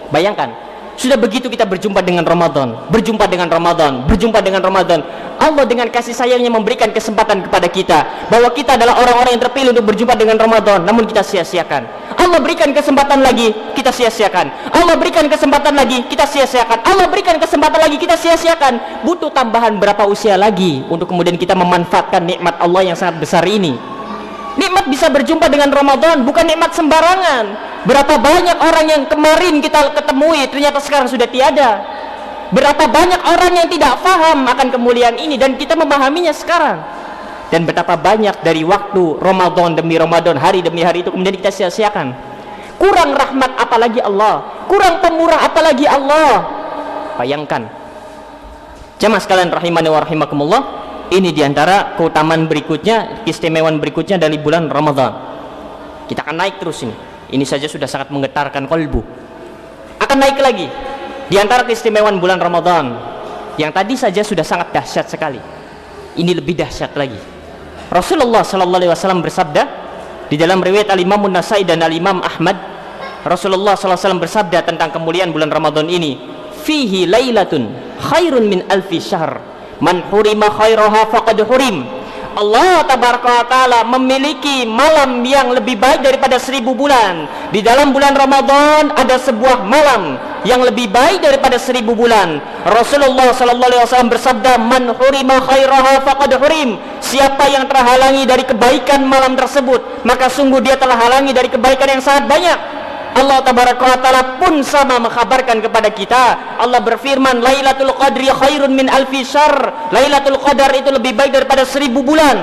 Bayangkan, sudah begitu kita berjumpa dengan Ramadan, berjumpa dengan Ramadan, berjumpa dengan Ramadan. Allah dengan kasih sayangnya memberikan kesempatan kepada kita bahwa kita adalah orang-orang yang terpilih untuk berjumpa dengan Ramadan, namun kita sia-siakan. Allah berikan kesempatan lagi, kita sia-siakan. Allah berikan kesempatan lagi, kita sia-siakan. Allah berikan kesempatan lagi, kita sia-siakan. Butuh tambahan berapa usia lagi untuk kemudian kita memanfaatkan nikmat Allah yang sangat besar ini. Nikmat bisa berjumpa dengan Ramadan bukan nikmat sembarangan. Berapa banyak orang yang kemarin kita ketemui ternyata sekarang sudah tiada. Berapa banyak orang yang tidak faham akan kemuliaan ini dan kita memahaminya sekarang. Dan betapa banyak dari waktu Ramadan demi Ramadan, hari demi hari itu kemudian kita sia-siakan. Kurang rahmat apalagi Allah, kurang pemurah apalagi Allah. Bayangkan, jemaah sekalian rahimani wa rahimakumullah, ini diantara keutamaan berikutnya, keistimewaan berikutnya dari bulan Ramadan. Kita akan naik terus ini. Ini saja sudah sangat menggetarkan kolbu. Akan naik lagi. Diantara keistimewaan bulan Ramadan, yang tadi saja sudah sangat dahsyat sekali, ini lebih dahsyat lagi. Rasulullah sallallahu alaihi wasallam bersabda di dalam riwayat Al-Imam An-Nasai dan Al-Imam Ahmad. Rasulullah sallallahu alaihi wasallam bersabda tentang kemuliaan bulan Ramadan ini, fihi lailatun khairun min alfi syahr. Man hurima khairaha faqad hurim. Allah tabaraka wa taala memiliki malam yang lebih baik daripada 1000 bulan. Di dalam bulan Ramadan ada sebuah malam yang lebih baik daripada 1000 bulan. Rasulullah sallallahu alaihi wasallam bersabda, man hurima khairaha faqad hurim. Siapa yang terhalangi dari kebaikan malam tersebut, maka sungguh dia telah halangi dari kebaikan yang sangat banyak. Allah tabaraka wa taala pun sama mengkhabarkan kepada kita. Allah berfirman, Lailatul Qadri khairun min alfi syahr. Lailatul Qadar itu lebih baik daripada 1000 bulan.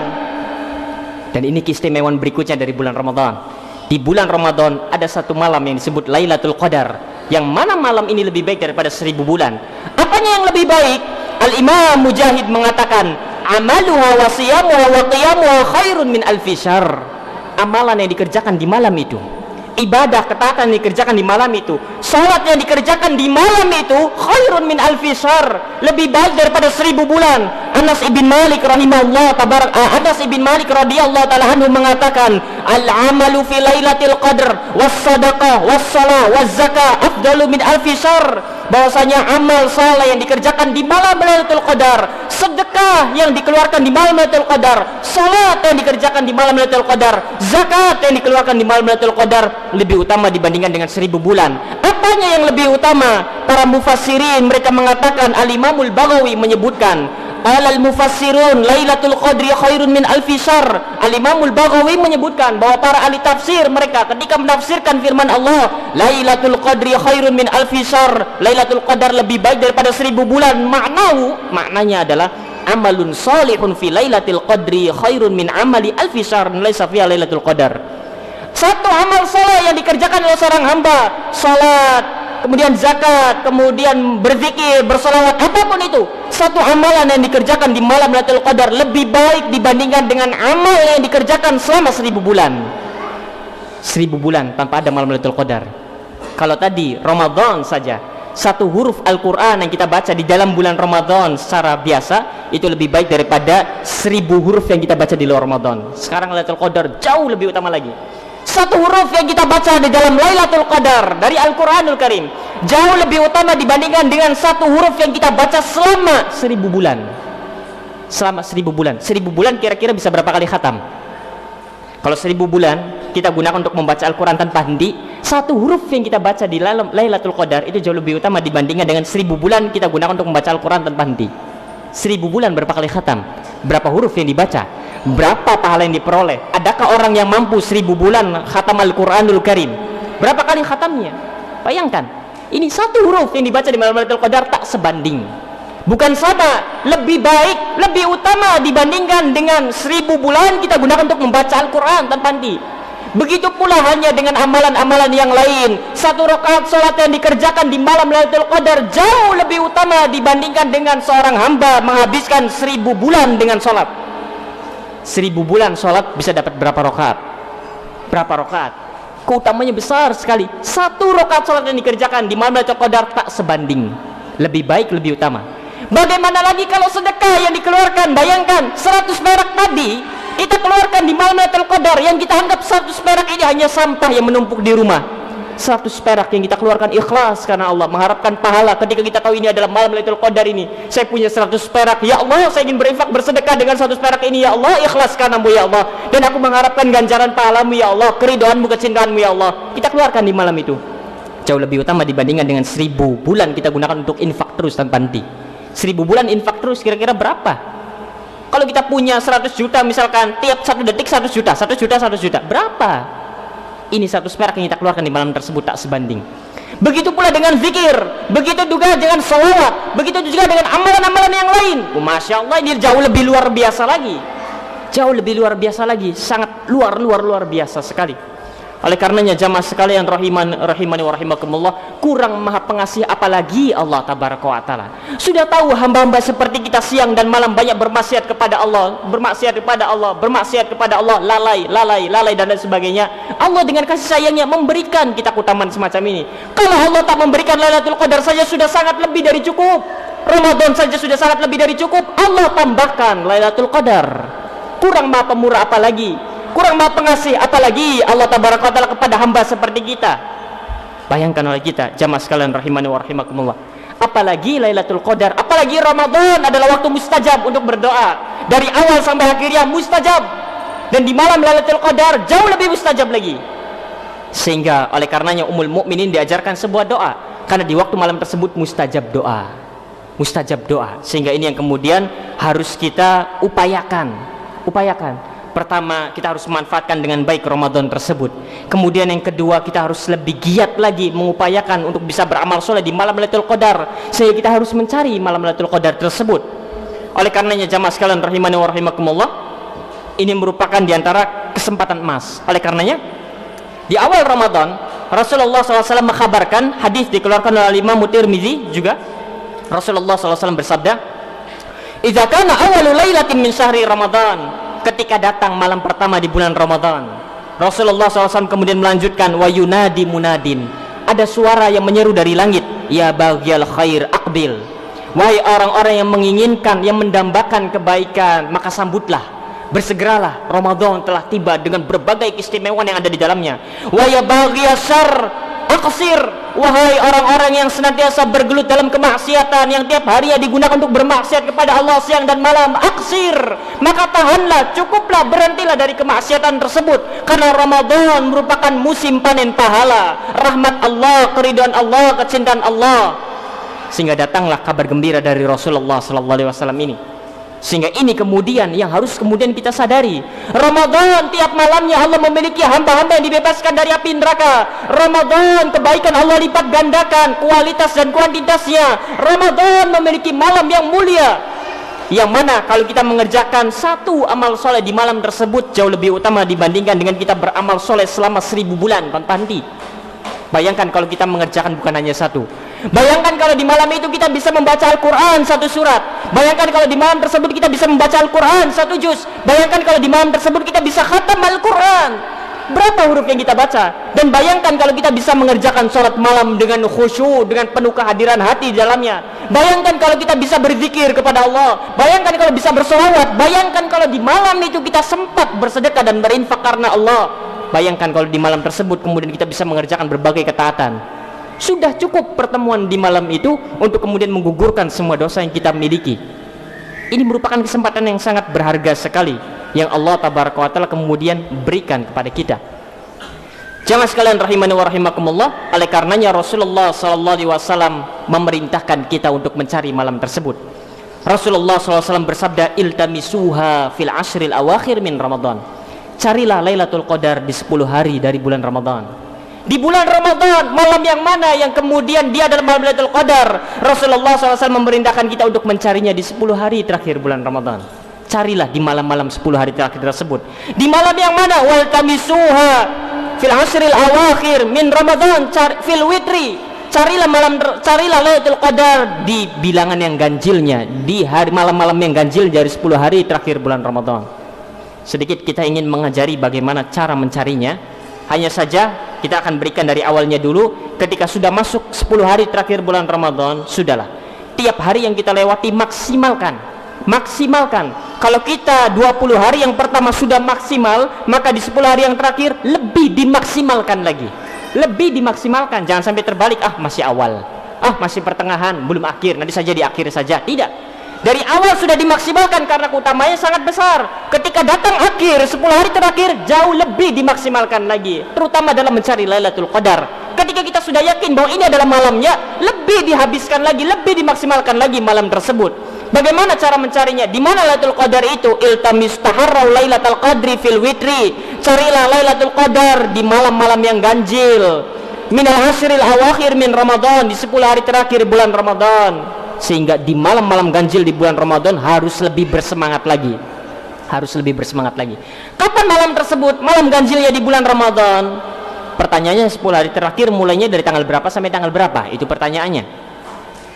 Dan ini keistimewaan berikutnya dari bulan Ramadan. Di bulan Ramadan ada satu malam yang disebut Lailatul Qadar, yang mana malam ini lebih baik daripada 1000 bulan. Apanya yang lebih baik? Al-Imam Mujahid mengatakan, amaluha wa siyamuha wa qiyamuha khairun min alfi syahr. Amalan yang dikerjakan di malam itu, ibadah ketaatan yang dikerjakan di malam itu, salat yang dikerjakan di malam itu khairun min alfi syahr, lebih baik daripada 1000 bulan. Anas ibn Malik rahimahullah tabarak Anas ibn Malik radhiyallahu taala anhu mengatakan, al-amalu fi lailatul qadr was sadaqah was salah was zakah afdalu min alfi syahr. Bahwasanya amal saleh yang dikerjakan di malam Lailatul Qadar, sedekah yang dikeluarkan di malam Lailatul Qadar, salat yang dikerjakan di malam Lailatul Qadar, zakat yang dikeluarkan di malam Lailatul Qadar lebih utama dibandingkan dengan 1000 bulan. Apanya yang lebih utama? Para mufassirin mereka mengatakan, Al-Imamul Baghawi menyebutkan, alal mufassirun Lailatul Qadri khairun min alfi syahr. Al-Imamul Baghawi menyebutkan bahwa para ahli tafsir mereka ketika menafsirkan firman Allah, Lailatul Qadri khairun min alfi syahr, Lailatul Qadar lebih baik daripada 1000 bulan, maknanya adalah amalun salihun fi Lailatul Qadri khairun min amali alfi syahr laisa fiha Lailatul Qadar. Satu amal saleh yang dikerjakan oleh seorang hamba, salat, kemudian zakat, kemudian berzikir, bersolawat, apapun itu, satu amalan yang dikerjakan di malam Lailatul Qadar lebih baik dibandingkan dengan amal yang dikerjakan selama 1000 bulan. 1000 bulan tanpa ada malam Lailatul Qadar. Kalau tadi Ramadan saja, satu huruf Al-Quran yang kita baca di dalam bulan Ramadan secara biasa itu lebih baik daripada 1000 huruf yang kita baca di luar Ramadan. Sekarang Lailatul Qadar jauh lebih utama lagi. Satu huruf yang kita baca di dalam Lailatul Qadar dari Al-Quranul Karim jauh lebih utama dibandingkan dengan satu huruf yang kita baca selama 1000 bulan. Selama 1000 bulan. 1000 bulan kira-kira bisa berapa kali khatam? Kalau 1000 bulan kita gunakan untuk membaca Al-Quran tanpa henti, satu huruf yang kita baca di Lailatul Qadar itu jauh lebih utama dibandingkan dengan 1000 bulan kita gunakan untuk membaca Al-Quran tanpa henti. 1000 bulan berapa kali khatam? Berapa huruf yang dibaca? Berapa pahala yang diperoleh? Adakah orang yang mampu 1000 bulan khatam Al-Quranul Karim? Berapa kali khatamnya? Bayangkan, ini satu huruf yang dibaca di malam Lailatul Qadar tak sebanding. Bukan sama, lebih baik, lebih utama dibandingkan dengan 1000 bulan kita gunakan untuk membaca Al-Quran tanpa henti. Begitu pula hanya dengan amalan-amalan yang lain. Satu rakaat sholat yang dikerjakan di malam Lailatul Qadar jauh lebih utama dibandingkan dengan seorang hamba menghabiskan 1000 bulan dengan sholat. 1000 bulan sholat bisa dapat berapa rakaat? Berapa rakaat? Keutamanya besar sekali. Satu rakaat sholat yang dikerjakan di malam Lailatul Qadar tak sebanding. Lebih baik, lebih utama. Bagaimana lagi kalau sedekah yang dikeluarkan? Bayangkan 100 perak tadi kita keluarkan di malam Lailatul Qadar, yang kita anggap 100 perak ini hanya sampah yang menumpuk di rumah. 100 perak yang kita keluarkan ikhlas karena Allah, mengharapkan pahala. Ketika kita tahu ini adalah malam Lailatul Qadar ini, saya punya 100 perak, ya Allah saya ingin berinfak bersedekah dengan 100 perak ini, ya Allah ikhlas karenamu ya Allah, dan aku mengharapkan ganjaran pahalamu ya Allah, keridhaanmu, kecintaanmu ya Allah. Kita keluarkan di malam itu jauh lebih utama dibandingkan dengan 1000 bulan kita gunakan untuk infak terus tanpa henti. 1000 bulan infak terus kira-kira berapa? Kalau kita punya 100 juta misalkan, tiap 1 detik 100 juta, 100 juta, 100 juta, berapa? Ini 100 perak yang kita keluarkan di malam tersebut tak sebanding. Begitu pula dengan zikir, begitu juga dengan salawat, begitu juga dengan amalan-amalan yang lain. Masya Allah, ini jauh lebih luar biasa lagi. Jauh lebih luar biasa lagi, sangat luar biasa sekali. Oleh karenanya jamaah sekalian rahimani wa rahimakumullah, kurang maha pengasih apalagi Allah tabaraka wa taala. Sudah tahu hamba-hamba seperti kita siang dan malam banyak bermaksiat kepada Allah, bermaksiat kepada Allah, lalai dan lain sebagainya. Allah dengan kasih sayangnya memberikan kita keutamaan semacam ini. Kalau Allah tak memberikan Lailatul Qadar saja sudah sangat lebih dari cukup. Ramadan saja sudah sangat lebih dari cukup. Allah tambahkan Lailatul Qadar. Kurang maha pemurah apalagi, kurang maha pengasih apalagi Allah tabaraka taala kepada hamba seperti kita. Bayangkan oleh kita jamaah sekalian rahimani wa rahimakumullah, apalagi Lailatul Qadar, apalagi Ramadan adalah waktu mustajab untuk berdoa, dari awal sampai akhirnya mustajab, dan di malam Lailatul Qadar jauh lebih mustajab lagi. Sehingga oleh karenanya Ummul Mukminin diajarkan sebuah doa, karena di waktu malam tersebut mustajab doa, sehingga ini yang kemudian harus kita upayakan. Pertama, kita harus memanfaatkan dengan baik Ramadan tersebut. Kemudian yang kedua, kita harus lebih giat lagi mengupayakan untuk bisa beramal soleh di malam Lailatul Qadar, sehingga kita harus mencari malam Lailatul Qadar tersebut. Oleh karenanya jamaah sekalian rahimani wa rahimakumullah, ini merupakan diantara kesempatan emas. Oleh karenanya di awal Ramadan Rasulullah SAW mengkhabarkan, hadis dikeluarkan oleh Imam Tirmizi juga, Rasulullah SAW bersabda, "Idza kana awwalu lailatin min syahri Ramadan," ketika datang malam pertama di bulan Ramadan, Rasulullah SAW kemudian melanjutkan, "Wa yunadi munadin," ada suara yang menyeru dari langit, "Ya baghiyal khair aqbil," wahai orang-orang yang menginginkan, yang mendambakan kebaikan, maka sambutlah, bersegeralah, Ramadan telah tiba dengan berbagai keistimewaan yang ada di dalamnya. "Wa ya baghiyas syarr aqsir," wahai orang-orang yang senantiasa bergelut dalam kemaksiatan, yang tiap harinya digunakan untuk bermaksiat kepada Allah siang dan malam, aqsir, maka tahanlah, cukuplah, berhentilah dari kemaksiatan tersebut, karena Ramadan merupakan musim panen pahala, rahmat Allah, keridhaan Allah, kecintaan Allah. Sehingga datanglah kabar gembira dari Rasulullah SAW ini. Sehingga ini kemudian yang harus kemudian kita sadari, Ramadan tiap malamnya Allah memiliki hamba-hamba yang dibebaskan dari api neraka. Ramadan kebaikan Allah lipat gandakan kualitas dan kuantitasnya. Ramadan memiliki malam yang mulia, yang mana kalau kita mengerjakan satu amal soleh di malam tersebut jauh lebih utama dibandingkan dengan kita beramal soleh selama 1000 bulan tanpa henti. Bayangkan kalau kita mengerjakan bukan hanya satu. Bayangkan kalau di malam itu kita bisa membaca Al-Quran 1 surat. Bayangkan kalau di malam tersebut kita bisa membaca Al-Quran 1 juz. Bayangkan kalau di malam tersebut kita bisa khatam Al-Quran. Berapa huruf yang kita baca? Dan bayangkan kalau kita bisa mengerjakan sholat malam dengan khusyuk, dengan penuh kehadiran hati di dalamnya. Bayangkan kalau kita bisa berzikir kepada Allah. Bayangkan kalau bisa bersolawat. Bayangkan kalau di malam itu kita sempat bersedekah dan berinfak karena Allah. Bayangkan kalau di malam tersebut kemudian kita bisa mengerjakan berbagai ketaatan. Sudah cukup pertemuan di malam itu untuk kemudian menggugurkan semua dosa yang kita miliki. Ini merupakan kesempatan yang sangat berharga sekali. yang Allah tabaraka wa taala kemudian berikan kepada kita. Jamaah sekalian rahimani wa rahimakumullah, oleh karenanya Rasulullah sallallahu alaihi wasallam memerintahkan kita untuk mencari malam tersebut. Rasulullah SAW bersabda, iltamisuha fil ashril awakhir min Ramadan. Carilah Lailatul Qadar di 10 hari dari bulan Ramadan. Di bulan Ramadan, malam yang mana yang kemudian dia adalah malam Lailatul Qadar? Rasulullah SAW memerintahkan kita untuk mencarinya di 10 hari terakhir bulan Ramadan. Carilah di malam-malam 10 hari terakhir tersebut. Di malam yang mana? Waltamisuha fil ashril awakhir min Ramadan, fil witri. Carilah Lailatul Qadar di bilangan yang ganjilnya, di hari malam-malam yang ganjil dari 10 hari terakhir bulan Ramadan. Sedikit kita ingin mengajari bagaimana cara mencarinya. Hanya saja kita akan berikan dari awalnya dulu. Ketika sudah masuk 10 hari terakhir bulan Ramadan, sudahlah, tiap hari yang kita lewati maksimalkan. Kalau kita 20 hari yang pertama sudah maksimal, maka di 10 hari yang terakhir lebih dimaksimalkan lagi. Jangan sampai terbalik, masih awal, masih pertengahan, belum akhir, nanti saja di akhir saja. Tidak, dari awal sudah dimaksimalkan karena keutamanya sangat besar. Ketika datang akhir 10 hari terakhir, jauh lebih dimaksimalkan lagi, terutama dalam mencari Lailatul Qadar. Ketika kita sudah yakin bahwa ini adalah malamnya, lebih dihabiskan lagi, lebih dimaksimalkan lagi malam tersebut. Bagaimana cara mencarinya? Di mana Lailatul Qadar itu? Iltamis taharrau Lailatul Qadri fil witri. Carilah Lailatul Qadar di malam-malam yang ganjil. Minal ashril awakhir min Ramadan, di 10 hari terakhir bulan Ramadan. Sehingga di malam-malam ganjil di bulan Ramadan harus lebih bersemangat lagi. Kapan malam tersebut? Malam ganjilnya di bulan Ramadan. Pertanyaannya 10 hari terakhir mulainya dari tanggal berapa sampai tanggal berapa? Itu pertanyaannya.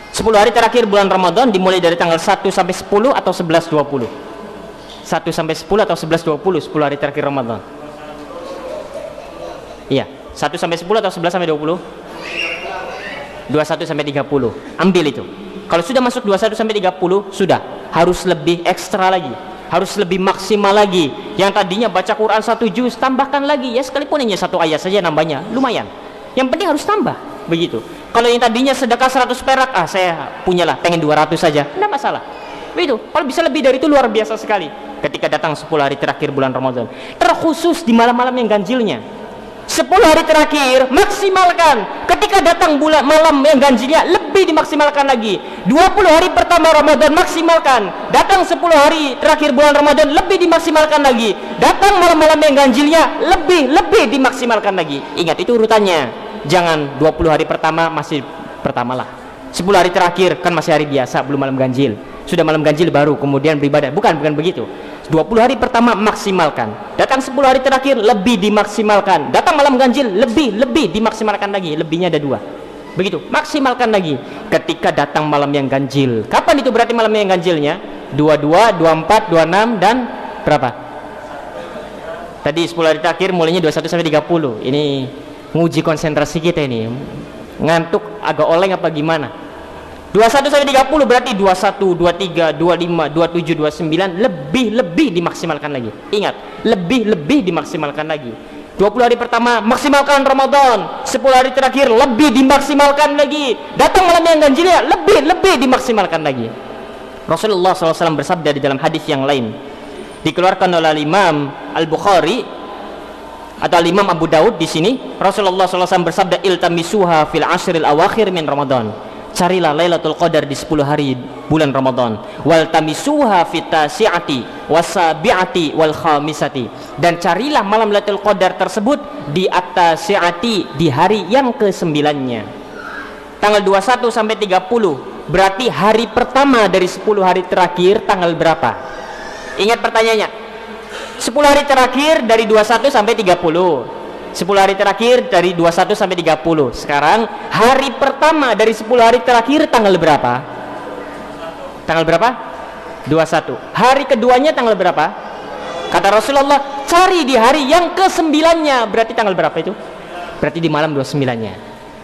10 hari terakhir bulan Ramadan dimulai dari tanggal 1 sampai 10 atau 11-20? 1 sampai 10 atau 11-20 10 hari terakhir Ramadan? Iya, 1 sampai 10 atau 11 sampai 20? 21 sampai 30. Ambil itu. Kalau sudah masuk 21 sampai 30, sudah harus lebih ekstra lagi, harus lebih maksimal lagi. Yang tadinya baca Quran 1 juz, tambahkan lagi, ya sekalipun hanya 1 ayat saja nambahnya, lumayan. Yang penting harus tambah, begitu. Kalau yang tadinya sedekah 100 perak, saya punyalah, pengen 200 saja, tidak masalah. Begitu. Kalau bisa lebih dari itu luar biasa sekali. Ketika datang 10 hari terakhir bulan Ramadan, terkhusus di malam-malam yang ganjilnya, 10 hari terakhir maksimalkan. Ketika datang bulan malam yang ganjilnya, lebih dimaksimalkan lagi. 20 hari pertama Ramadan maksimalkan. Datang 10 hari terakhir bulan Ramadan, lebih dimaksimalkan lagi. Datang malam-malam yang ganjilnya, lebih dimaksimalkan lagi. Ingat, itu urutannya. Jangan 20 hari pertama masih pertamalah, 10 hari terakhir kan masih hari biasa, belum malam ganjil. Sudah malam ganjil baru kemudian beribadah. Bukan begitu. 20 hari pertama maksimalkan. Datang 10 hari terakhir lebih dimaksimalkan. Datang malam ganjil lebih dimaksimalkan lagi. Lebihnya ada 2. Begitu, maksimalkan lagi. Ketika datang malam yang ganjil, kapan itu berarti malam yang ganjilnya? 22, 24, 26 dan berapa? Tadi 10 hari terakhir mulainya 21 sampai 30. Ini nguji konsentrasi kita ini. Ngantuk agak oleng apa gimana? 21 sampai 30 berarti 21, 23, 25, 27, 29 lebih dimaksimalkan lagi. Ingat, lebih dimaksimalkan lagi. 20 hari pertama maksimalkan Ramadan, 10 hari terakhir lebih dimaksimalkan lagi. Datang malam yang ganjilnya lebih dimaksimalkan lagi. Rasulullah SAW bersabda di dalam hadis yang lain, dikeluarkan oleh Imam Al-Bukhari atau Imam Abu Daud di sini. Rasulullah SAW bersabda, iltamisuha fil ashril awakhir min Ramadan. Carilah Lailatul Qadar di 10 hari bulan Ramadan. Wal tamisuha fit tasi'ati wasabi'ati wal khamisati. Dan carilah malam Lailatul Qadar tersebut di at-tasi'ati, di hari yang ke-9-nya. Tanggal 21 sampai 30 berarti hari pertama dari 10 hari terakhir tanggal berapa? Ingat pertanyaannya. 10 hari terakhir dari 21 sampai 30. 10 hari terakhir dari 21 sampai 30. Sekarang hari pertama dari 10 hari terakhir tanggal berapa? Tanggal berapa? 21. Hari keduanya tanggal berapa? Kata Rasulullah, cari di hari yang ke-9-nya. Berarti tanggal berapa itu? Berarti di malam 29-nya.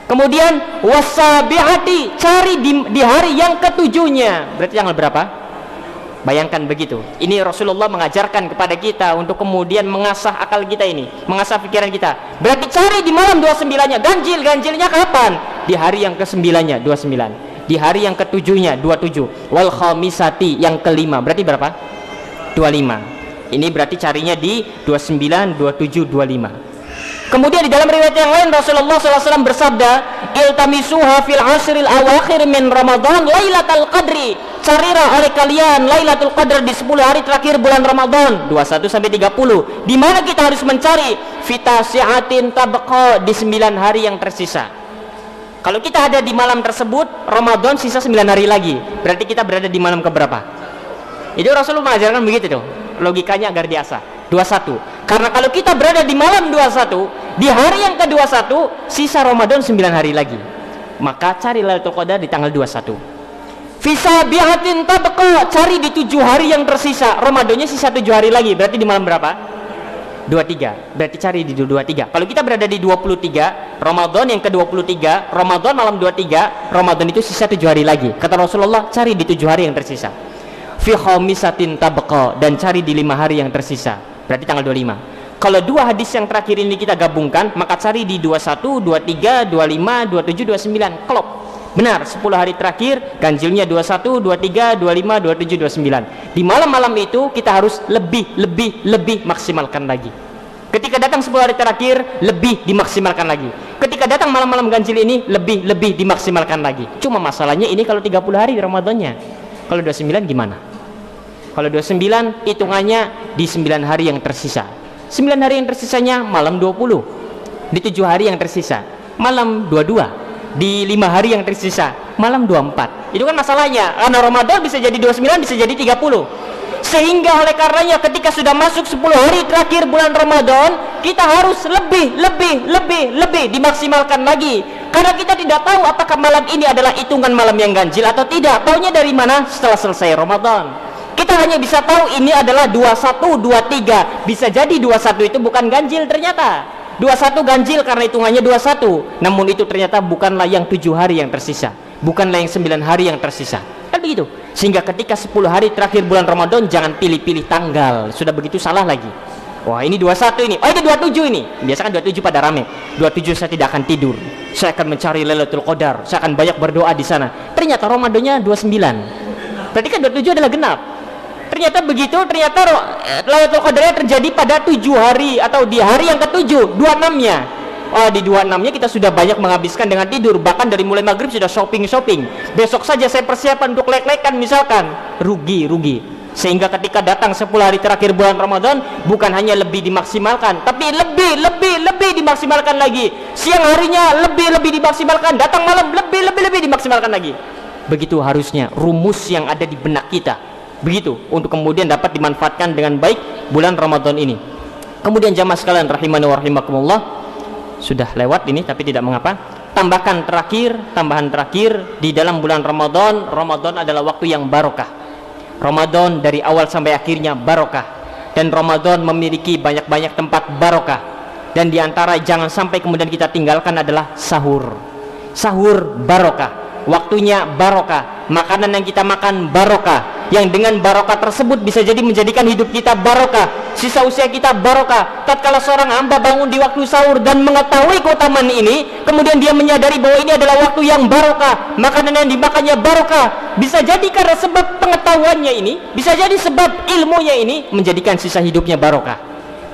Kemudian wasabi'ati, cari di hari yang ke-7-nya. Berarti tanggal berapa? Bayangkan begitu. Ini Rasulullah mengajarkan kepada kita untuk kemudian mengasah akal kita ini, mengasah pikiran kita. Berarti cari di malam 29-nya. Ganjilnya kapan? Di hari yang ke-9-nya, 29. Di hari yang ke-7-nya, 27. Wal khamisati, yang ke-5. Berarti berapa? 25. Ini berarti carinya di 29, 27, 25. Kemudian di dalam riwayat yang lain Rasulullah SAW bersabda, iltamisuha fil ashril awakhir min Ramadan lailatul qadri. Carilah oleh kalian Lailatul Qadar di 10 hari terakhir bulan Ramadan 21 sampai 30. Di mana kita harus mencari? Fitasiatin tabqa, di 9 hari yang tersisa. Kalau kita ada di malam tersebut, Ramadan sisa 9 hari lagi. Berarti kita berada di malam keberapa? Itu Rasulullah mengajarkan begitu tuh. Logikanya agar diasah. 21. Karena kalau kita berada di malam 21, di hari yang ke-21 sisa Ramadan 9 hari lagi. Maka cari Lailatul Qadar di tanggal 21. Fisabihatin tabqa, cari di 7 hari yang tersisa. Ramadannya sisa 7 hari lagi. Berarti di malam berapa? 23. Berarti cari di 23. Kalau kita berada di 23, Ramadan yang ke-23, Ramadan malam 23, Ramadan itu sisa 7 hari lagi. Kata Rasulullah, cari di 7 hari yang tersisa. Fi khamisatin tabqa, dan cari di 5 hari yang tersisa. Berarti tanggal 25. Kalau dua hadis yang terakhir ini kita gabungkan, maka cari di 21, 23, 25, 27, 29. Klop. Benar, 10 hari terakhir ganjilnya 21, 23, 25, 27, 29. Di malam-malam itu kita harus lebih maksimalkan lagi. Ketika datang 10 hari terakhir, lebih dimaksimalkan lagi. Ketika datang malam-malam ganjil ini, lebih dimaksimalkan lagi. Cuma masalahnya ini kalau 30 hari Ramadannya. Kalau 29 gimana? Kalau 29 hitungannya di 9 hari yang tersisa. 9 hari yang tersisanya malam 20. Di 7 hari yang tersisa malam 22. Di 5 hari yang tersisa malam 24. Itu kan masalahnya, karena Ramadan bisa jadi 29, bisa jadi 30. Sehingga oleh karenanya ketika sudah masuk 10 hari terakhir bulan Ramadan, kita harus lebih dimaksimalkan lagi. Karena kita tidak tahu apakah malam ini adalah hitungan malam yang ganjil atau tidak. Taunya dari mana? Setelah selesai Ramadan. Kita hanya bisa tahu ini adalah 21, 23. Bisa jadi 21 itu bukan ganjil ternyata. 21 ganjil karena hitungannya 21. Namun itu ternyata bukanlah yang 7 hari yang tersisa, bukanlah yang 9 hari yang tersisa. Kan begitu. Sehingga ketika 10 hari terakhir bulan Ramadan, jangan pilih-pilih tanggal. Sudah begitu salah lagi. Wah, ini 21 ini. Oh, ini 27 ini. Biasa kan 27 pada rame. 27 saya tidak akan tidur. Saya akan mencari Lailatul Qadar. Saya akan banyak berdoa di sana. Ternyata Ramadannya 29. Berarti kan 27 adalah genap. Ternyata begitu, ternyata Lailatul Qadarnya terjadi pada 7 hari atau di hari yang ke-7, 26-nya. Oh, di 26-nya kita sudah banyak menghabiskan dengan tidur, bahkan dari mulai maghrib sudah shopping. Besok saja saya persiapan untuk lek-lekan misalkan. Rugi. Sehingga ketika datang 10 hari terakhir bulan Ramadan, bukan hanya lebih dimaksimalkan, tapi lebih dimaksimalkan lagi. Siang harinya lebih dimaksimalkan, datang malam lebih dimaksimalkan lagi. Begitu harusnya rumus yang ada di benak kita. Begitu untuk kemudian dapat dimanfaatkan dengan baik bulan Ramadan ini. Kemudian jamaah sekalian rahimani wa rahimakumullah, sudah lewat ini tapi tidak mengapa. Tambahan terakhir di dalam bulan Ramadan. Ramadan adalah waktu yang barokah. Ramadan dari awal sampai akhirnya barokah, dan Ramadan memiliki banyak tempat barokah. Dan diantara jangan sampai kemudian kita tinggalkan adalah sahur. Sahur barokah, waktunya barokah, makanan yang kita makan barokah, yang dengan barokah tersebut bisa jadi menjadikan hidup kita barokah, sisa usia kita barokah. Tatkala seorang hamba bangun di waktu sahur dan mengetahui keutamaan ini, kemudian dia menyadari bahwa ini adalah waktu yang barokah, makanan yang dimakannya barokah, bisa jadi karena sebab pengetahuannya ini, bisa jadi sebab ilmunya ini menjadikan sisa hidupnya barokah,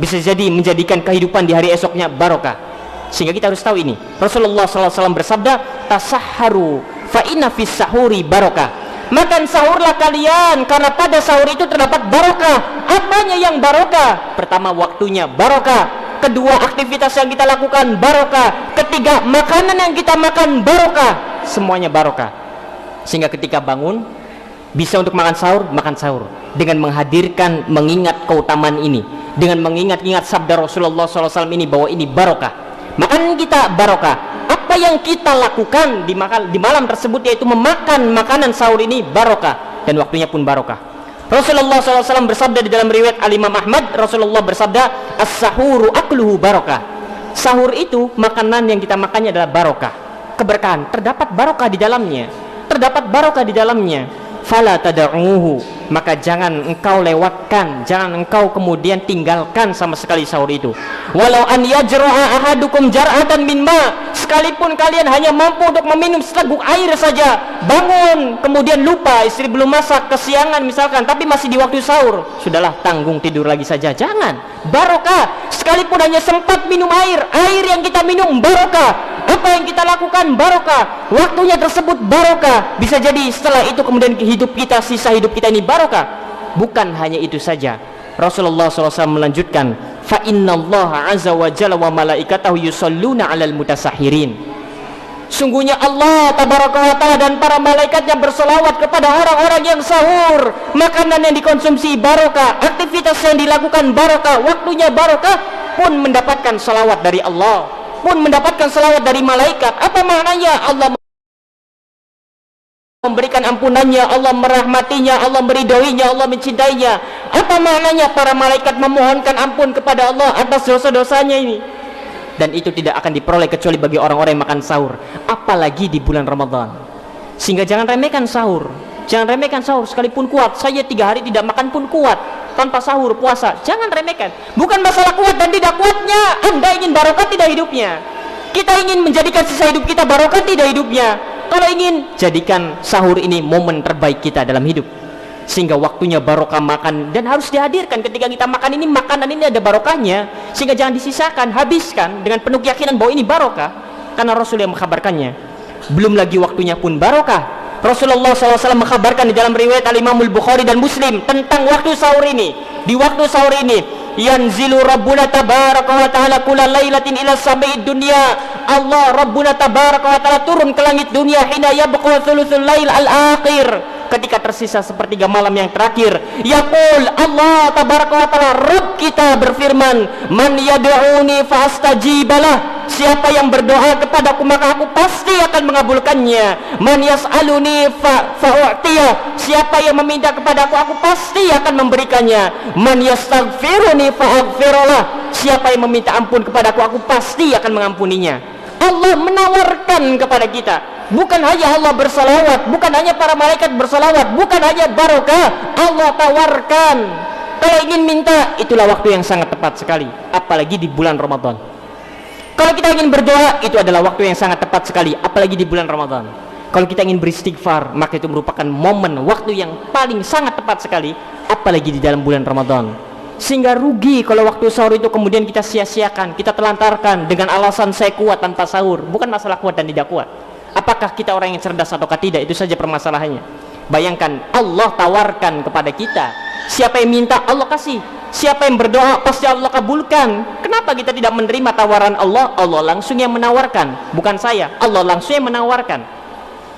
bisa jadi menjadikan kehidupan di hari esoknya barokah. Sehingga kita harus tahu ini. Rasulullah SAW bersabda, tasahharu fa inna fis sahuri barokah. Makan sahurlah kalian, karena pada sahur itu terdapat barokah. Apanya yang barokah? Pertama, waktunya barokah. Kedua, aktivitas yang kita lakukan barokah. Ketiga, makanan yang kita makan barokah. Semuanya barokah. Sehingga ketika bangun, bisa untuk makan sahur dengan menghadirkan, mengingat keutamaan ini, dengan mengingat-ingat sabda Rasulullah SAW ini bahwa ini barokah. Makanan kita barokah. Apa yang kita lakukan di malam tersebut, yaitu memakan makanan sahur ini barokah, dan waktunya pun barokah. Rasulullah SAW bersabda di dalam riwayat Al-Imam Ahmad, Rasulullah bersabda, as-sahuru akluhu barokah. Sahur itu makanan yang kita makannya adalah barokah, keberkahan, terdapat barokah di dalamnya. Fala tada'uhu, maka jangan engkau lewatkan, jangan engkau kemudian tinggalkan sama sekali sahur itu. Walau an yajra'a ahadukum jar'atan min ma, sekalipun kalian hanya mampu untuk meminum seteguk air saja, bangun kemudian lupa, istri belum masak, kesiangan misalkan, tapi masih di waktu sahur, sudahlah tanggung tidur lagi saja. Jangan, barokah. Sekalipun hanya sempat minum air yang kita minum barokah, apa yang kita lakukan barokah, waktunya tersebut barokah. Bisa jadi setelah itu kemudian hidup kita, sisa hidup kita ini barokah. Bukan hanya itu saja, Rasulullah SAW melanjutkan, fa innallaha azza wa jalla wa malaikatahu yusalluna 'alal mutasahirin. Sungguhnya Allah tabaraka wa ta'ala dan para malaikatnya bersolawat kepada orang-orang yang sahur. Makanan yang dikonsumsi barokah, aktivitas yang dilakukan barokah, waktunya barokah, pun mendapatkan salawat dari Allah, pun mendapatkan salawat dari malaikat. Apa maknanya? Allah memberikan ampunannya, Allah merahmatinya, Allah meridhoinya, Allah mencintainya. Apa maknanya? Para malaikat memohonkan ampun kepada Allah atas dosa-dosanya ini. Dan itu tidak akan diperoleh kecuali bagi orang-orang yang makan sahur, apalagi di bulan Ramadan. Sehingga jangan remehkan sahur, jangan remehkan sahur. Sekalipun kuat, saya 3 hari tidak makan pun kuat, tanpa sahur puasa, jangan remehkan. Bukan masalah kuat dan tidak kuatnya. Anda ingin barokah tidak hidupnya, kita ingin menjadikan sisa hidup kita barokah tidak hidupnya. Kalau ingin, jadikan sahur ini momen terbaik kita dalam hidup, sehingga waktunya barokah makan. Dan harus dihadirkan ketika kita makan ini, makanan ini ada barokahnya, sehingga jangan disisakan, habiskan dengan penuh keyakinan bahwa ini barokah, karena Rasul yang mengkabarkannya. Belum lagi waktunya pun barokah. Rasulullah SAW mengkabarkan di dalam riwayat Al-Imamul Bukhari dan Muslim tentang waktu sahur ini. Di waktu sahur ini, yanzilu rabbuna tabaraka wa ta'ala kula lailatin ila sami'id dunya. Allah Rabbuna tabaraka wa ta'ala turun ke langit dunia hina yabqa thuluthul lail al-akhir, ketika tersisa sepertiga malam yang terakhir. Yaqul, Allah tabaraka wa ta'ala, Rabb kita berfirman, man yad'uni fa astajibalah, siapa yang berdoa kepadaku maka aku pasti akan mengabulkannya. Man yas'aluni fa u'tiyah, siapa yang meminta kepadaku aku pasti akan memberikannya. Man yastaghfiruni fa aghfirullah, siapa yang meminta ampun kepadaku aku pasti akan mengampuninya. Allah menawarkan kepada kita, bukan hanya Allah bersalawat, bukan hanya para malaikat bersalawat, bukan hanya barokah, Allah tawarkan. Kalau ingin minta, itulah waktu yang sangat tepat sekali, apalagi di bulan Ramadan. Kalau kita ingin berdoa, itu adalah waktu yang sangat tepat sekali, apalagi di bulan Ramadan. Kalau kita ingin beristighfar, maka itu merupakan momen waktu yang paling sangat tepat sekali, apalagi di dalam bulan Ramadan. Sehingga rugi kalau waktu sahur itu kemudian kita sia-siakan, kita telantarkan dengan alasan saya kuat tanpa sahur. Bukan masalah kuat dan tidak kuat, apakah kita orang yang cerdas ataukah tidak, itu saja permasalahannya. Bayangkan, Allah tawarkan kepada kita, siapa yang minta Allah kasih, siapa yang berdoa pasti Allah kabulkan. Kenapa kita tidak menerima tawaran Allah? Allah langsung yang menawarkan, bukan saya, Allah langsung yang menawarkan.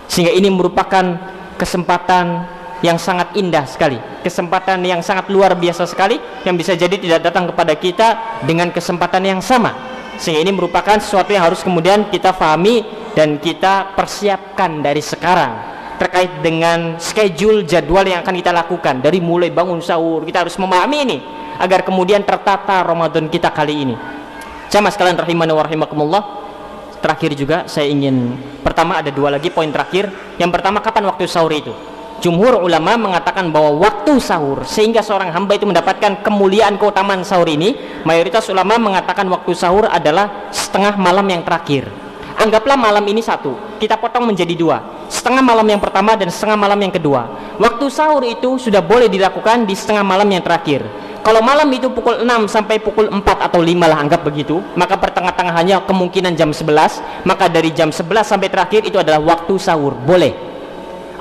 Sehingga ini merupakan kesempatan yang sangat indah sekali, kesempatan yang sangat luar biasa sekali, yang bisa jadi tidak datang kepada kita dengan kesempatan yang sama. Sehingga ini merupakan sesuatu yang harus kemudian kita fahami dan kita persiapkan dari sekarang, terkait dengan schedule jadwal yang akan kita lakukan. Dari mulai bangun sahur, kita harus memahami ini agar kemudian tertata Ramadan kita kali ini. Jamaah sekalian rahimani wa rahimakumullah, terakhir juga saya ingin, pertama ada 2 lagi poin terakhir. Yang pertama, kapan waktu sahur itu? Jumhur ulama mengatakan bahwa waktu sahur, sehingga seorang hamba itu mendapatkan kemuliaan keutamaan sahur ini, mayoritas ulama mengatakan waktu sahur adalah setengah malam yang terakhir. Anggaplah malam ini 1, kita potong menjadi 2, setengah malam yang pertama dan setengah malam yang kedua. Waktu sahur itu sudah boleh dilakukan di setengah malam yang terakhir. Kalau malam itu pukul 6 sampai pukul 4 atau 5 lah, anggap begitu, maka pertengah-tengahnya kemungkinan jam 11, maka dari jam 11 sampai terakhir itu adalah waktu sahur, boleh.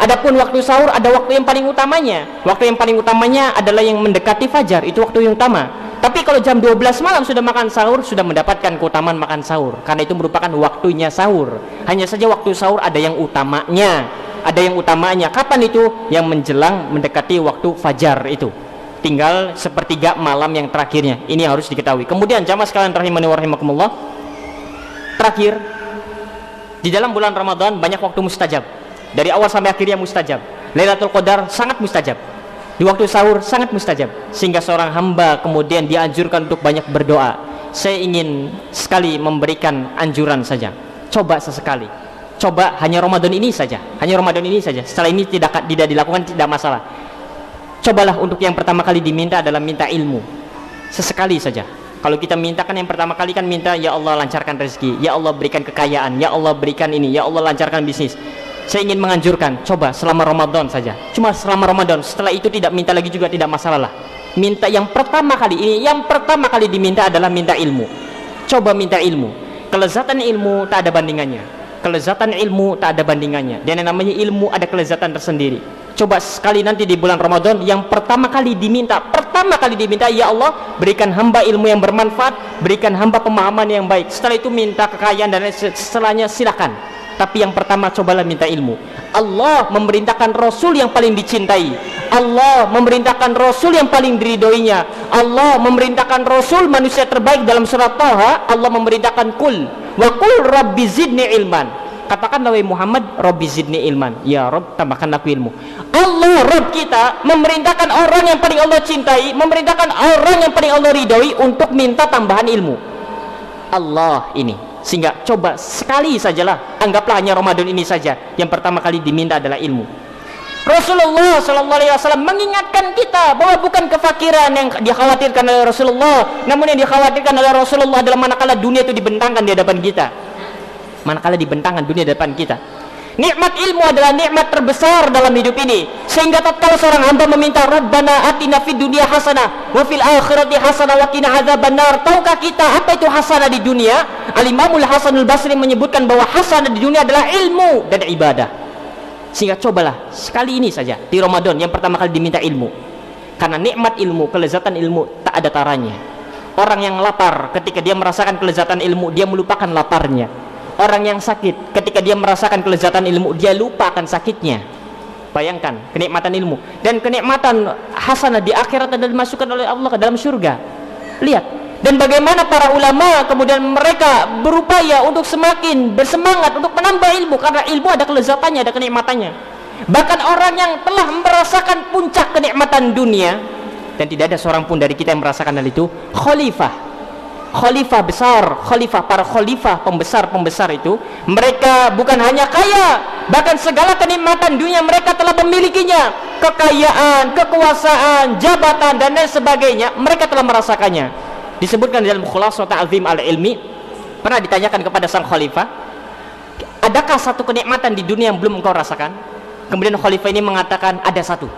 Adapun waktu sahur ada waktu yang paling utamanya. Waktu yang paling utamanya adalah yang mendekati fajar, itu waktu yang utama. Tapi kalau jam 12 malam sudah makan sahur, sudah mendapatkan keutamaan makan sahur, karena itu merupakan waktunya sahur. Hanya saja waktu sahur ada yang utamanya. Ada yang utamanya. Kapan itu? Yang menjelang mendekati waktu fajar itu. Tinggal sepertiga malam yang terakhirnya. Ini harus diketahui. Kemudian jamaah sekalian rahimani wa rahimakumullah, terakhir, di dalam bulan Ramadan banyak waktu mustajab. Dari awal sampai akhirnya mustajab. Lailatul Qadar sangat mustajab, di waktu sahur sangat mustajab, sehingga seorang hamba kemudian dianjurkan untuk banyak berdoa. Saya ingin sekali memberikan anjuran saja, coba sesekali, coba hanya Ramadan ini saja, hanya Ramadan ini saja. Setelah ini tidak dilakukan tidak masalah. Cobalah untuk yang pertama kali diminta adalah minta ilmu, sesekali saja. Kalau kita mintakan yang pertama kali kan minta, ya Allah lancarkan rezeki, ya Allah berikan kekayaan, ya Allah berikan ini, ya Allah lancarkan bisnis. Saya ingin menganjurkan, coba selama Ramadan saja, cuma selama Ramadan. Setelah itu tidak minta lagi juga tidak masalah lah. Minta yang pertama kali, ini yang pertama kali diminta adalah minta ilmu. Coba minta ilmu. Kelezatan ilmu tak ada bandingannya. Kelezatan ilmu tak ada bandingannya. Dan yang namanya ilmu ada kelezatan tersendiri. Coba sekali nanti di bulan Ramadan, yang pertama kali diminta, ya Allah berikan hamba ilmu yang bermanfaat, berikan hamba pemahaman yang baik. Setelah itu minta kekayaan dan setelahnya silakan. Tapi yang pertama cobalah minta ilmu. Allah memerintahkan Rasul yang paling dicintai, Allah memerintahkan Rasul yang paling diridhoinya, Allah memerintahkan Rasul manusia terbaik dalam surat Thaha. Allah memerintahkan kul wa qul rabbi zidni ilman. Katakanlah wahai Muhammad, rabbi zidni ilman, ya Rabb tambahkan aku ilmu. Allah Rabb kita memerintahkan orang yang paling Allah cintai, memerintahkan orang yang paling Allah ridhoi untuk minta tambahan ilmu. Allah ini. Sehingga coba sekali sajalah, anggaplah hanya Ramadan ini saja, yang pertama kali diminta adalah ilmu. Rasulullah SAW mengingatkan kita bahwa bukan kefakiran yang dikhawatirkan oleh Rasulullah, namun yang dikhawatirkan oleh Rasulullah adalah manakala dunia itu dibentangkan di hadapan kita. Manakala dibentangkan dunia di hadapan kita. Nikmat ilmu adalah nikmat terbesar dalam hidup ini, sehingga tatkala seorang hamba meminta Rabbana atina fid dunya hasanah wa fil akhirati hasanah wa qina adzabannar. Tahukah kita apa itu hasanah di dunia? Al-Imamul Hasanul Basri menyebutkan bahwa hasanah di dunia adalah ilmu dan ibadah. Sehingga cobalah sekali ini saja di Ramadan yang pertama kali diminta ilmu. Karena nikmat ilmu, kelezatan ilmu tak ada taranya. Orang yang lapar ketika dia merasakan kelezatan ilmu, dia melupakan laparnya. Orang yang sakit ketika dia merasakan kelezatan ilmu, dia lupa akan sakitnya. Bayangkan kenikmatan ilmu dan kenikmatan hasanah di akhirat adalah dimasukkan oleh Allah ke dalam surga. Lihat, dan bagaimana para ulama kemudian mereka berupaya untuk semakin bersemangat untuk menambah ilmu, karena ilmu ada kelezatannya, ada kenikmatannya. Bahkan orang yang telah merasakan puncak kenikmatan dunia, dan tidak ada seorang pun dari kita yang merasakan hal itu, khalifah besar, para khalifah pembesar itu, mereka bukan hanya kaya, bahkan segala kenikmatan dunia mereka telah memilikinya. Kekayaan, kekuasaan, jabatan dan lain sebagainya mereka telah merasakannya. Disebutkan dalam Khulasah Ta'zim al-Ilmi, pernah ditanyakan kepada sang khalifah, adakah satu kenikmatan di dunia yang belum engkau rasakan? Kemudian khalifah ini mengatakan ada satu.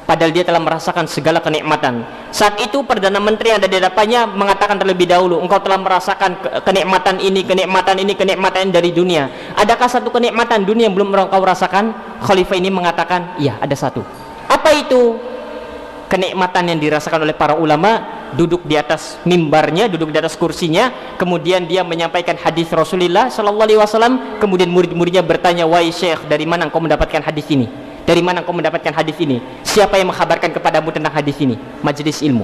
Padahal dia telah merasakan segala kenikmatan. Saat itu Perdana Menteri yang ada di hadapannya mengatakan terlebih dahulu, engkau telah merasakan kenikmatan ini dari dunia. Adakah satu kenikmatan dunia yang belum engkau rasakan? Khalifah ini mengatakan, iya ada satu. Apa itu? Kenikmatan yang dirasakan oleh para ulama, duduk di atas mimbarnya, duduk di atas kursinya, kemudian dia menyampaikan hadis Rasulullah SAW, kemudian murid-muridnya bertanya, wahai Syekh, dari mana engkau mendapatkan hadis ini? Dari mana engkau mendapatkan hadis ini? Siapa yang mengkhabarkan kepadamu tentang hadis ini? Majelis ilmu.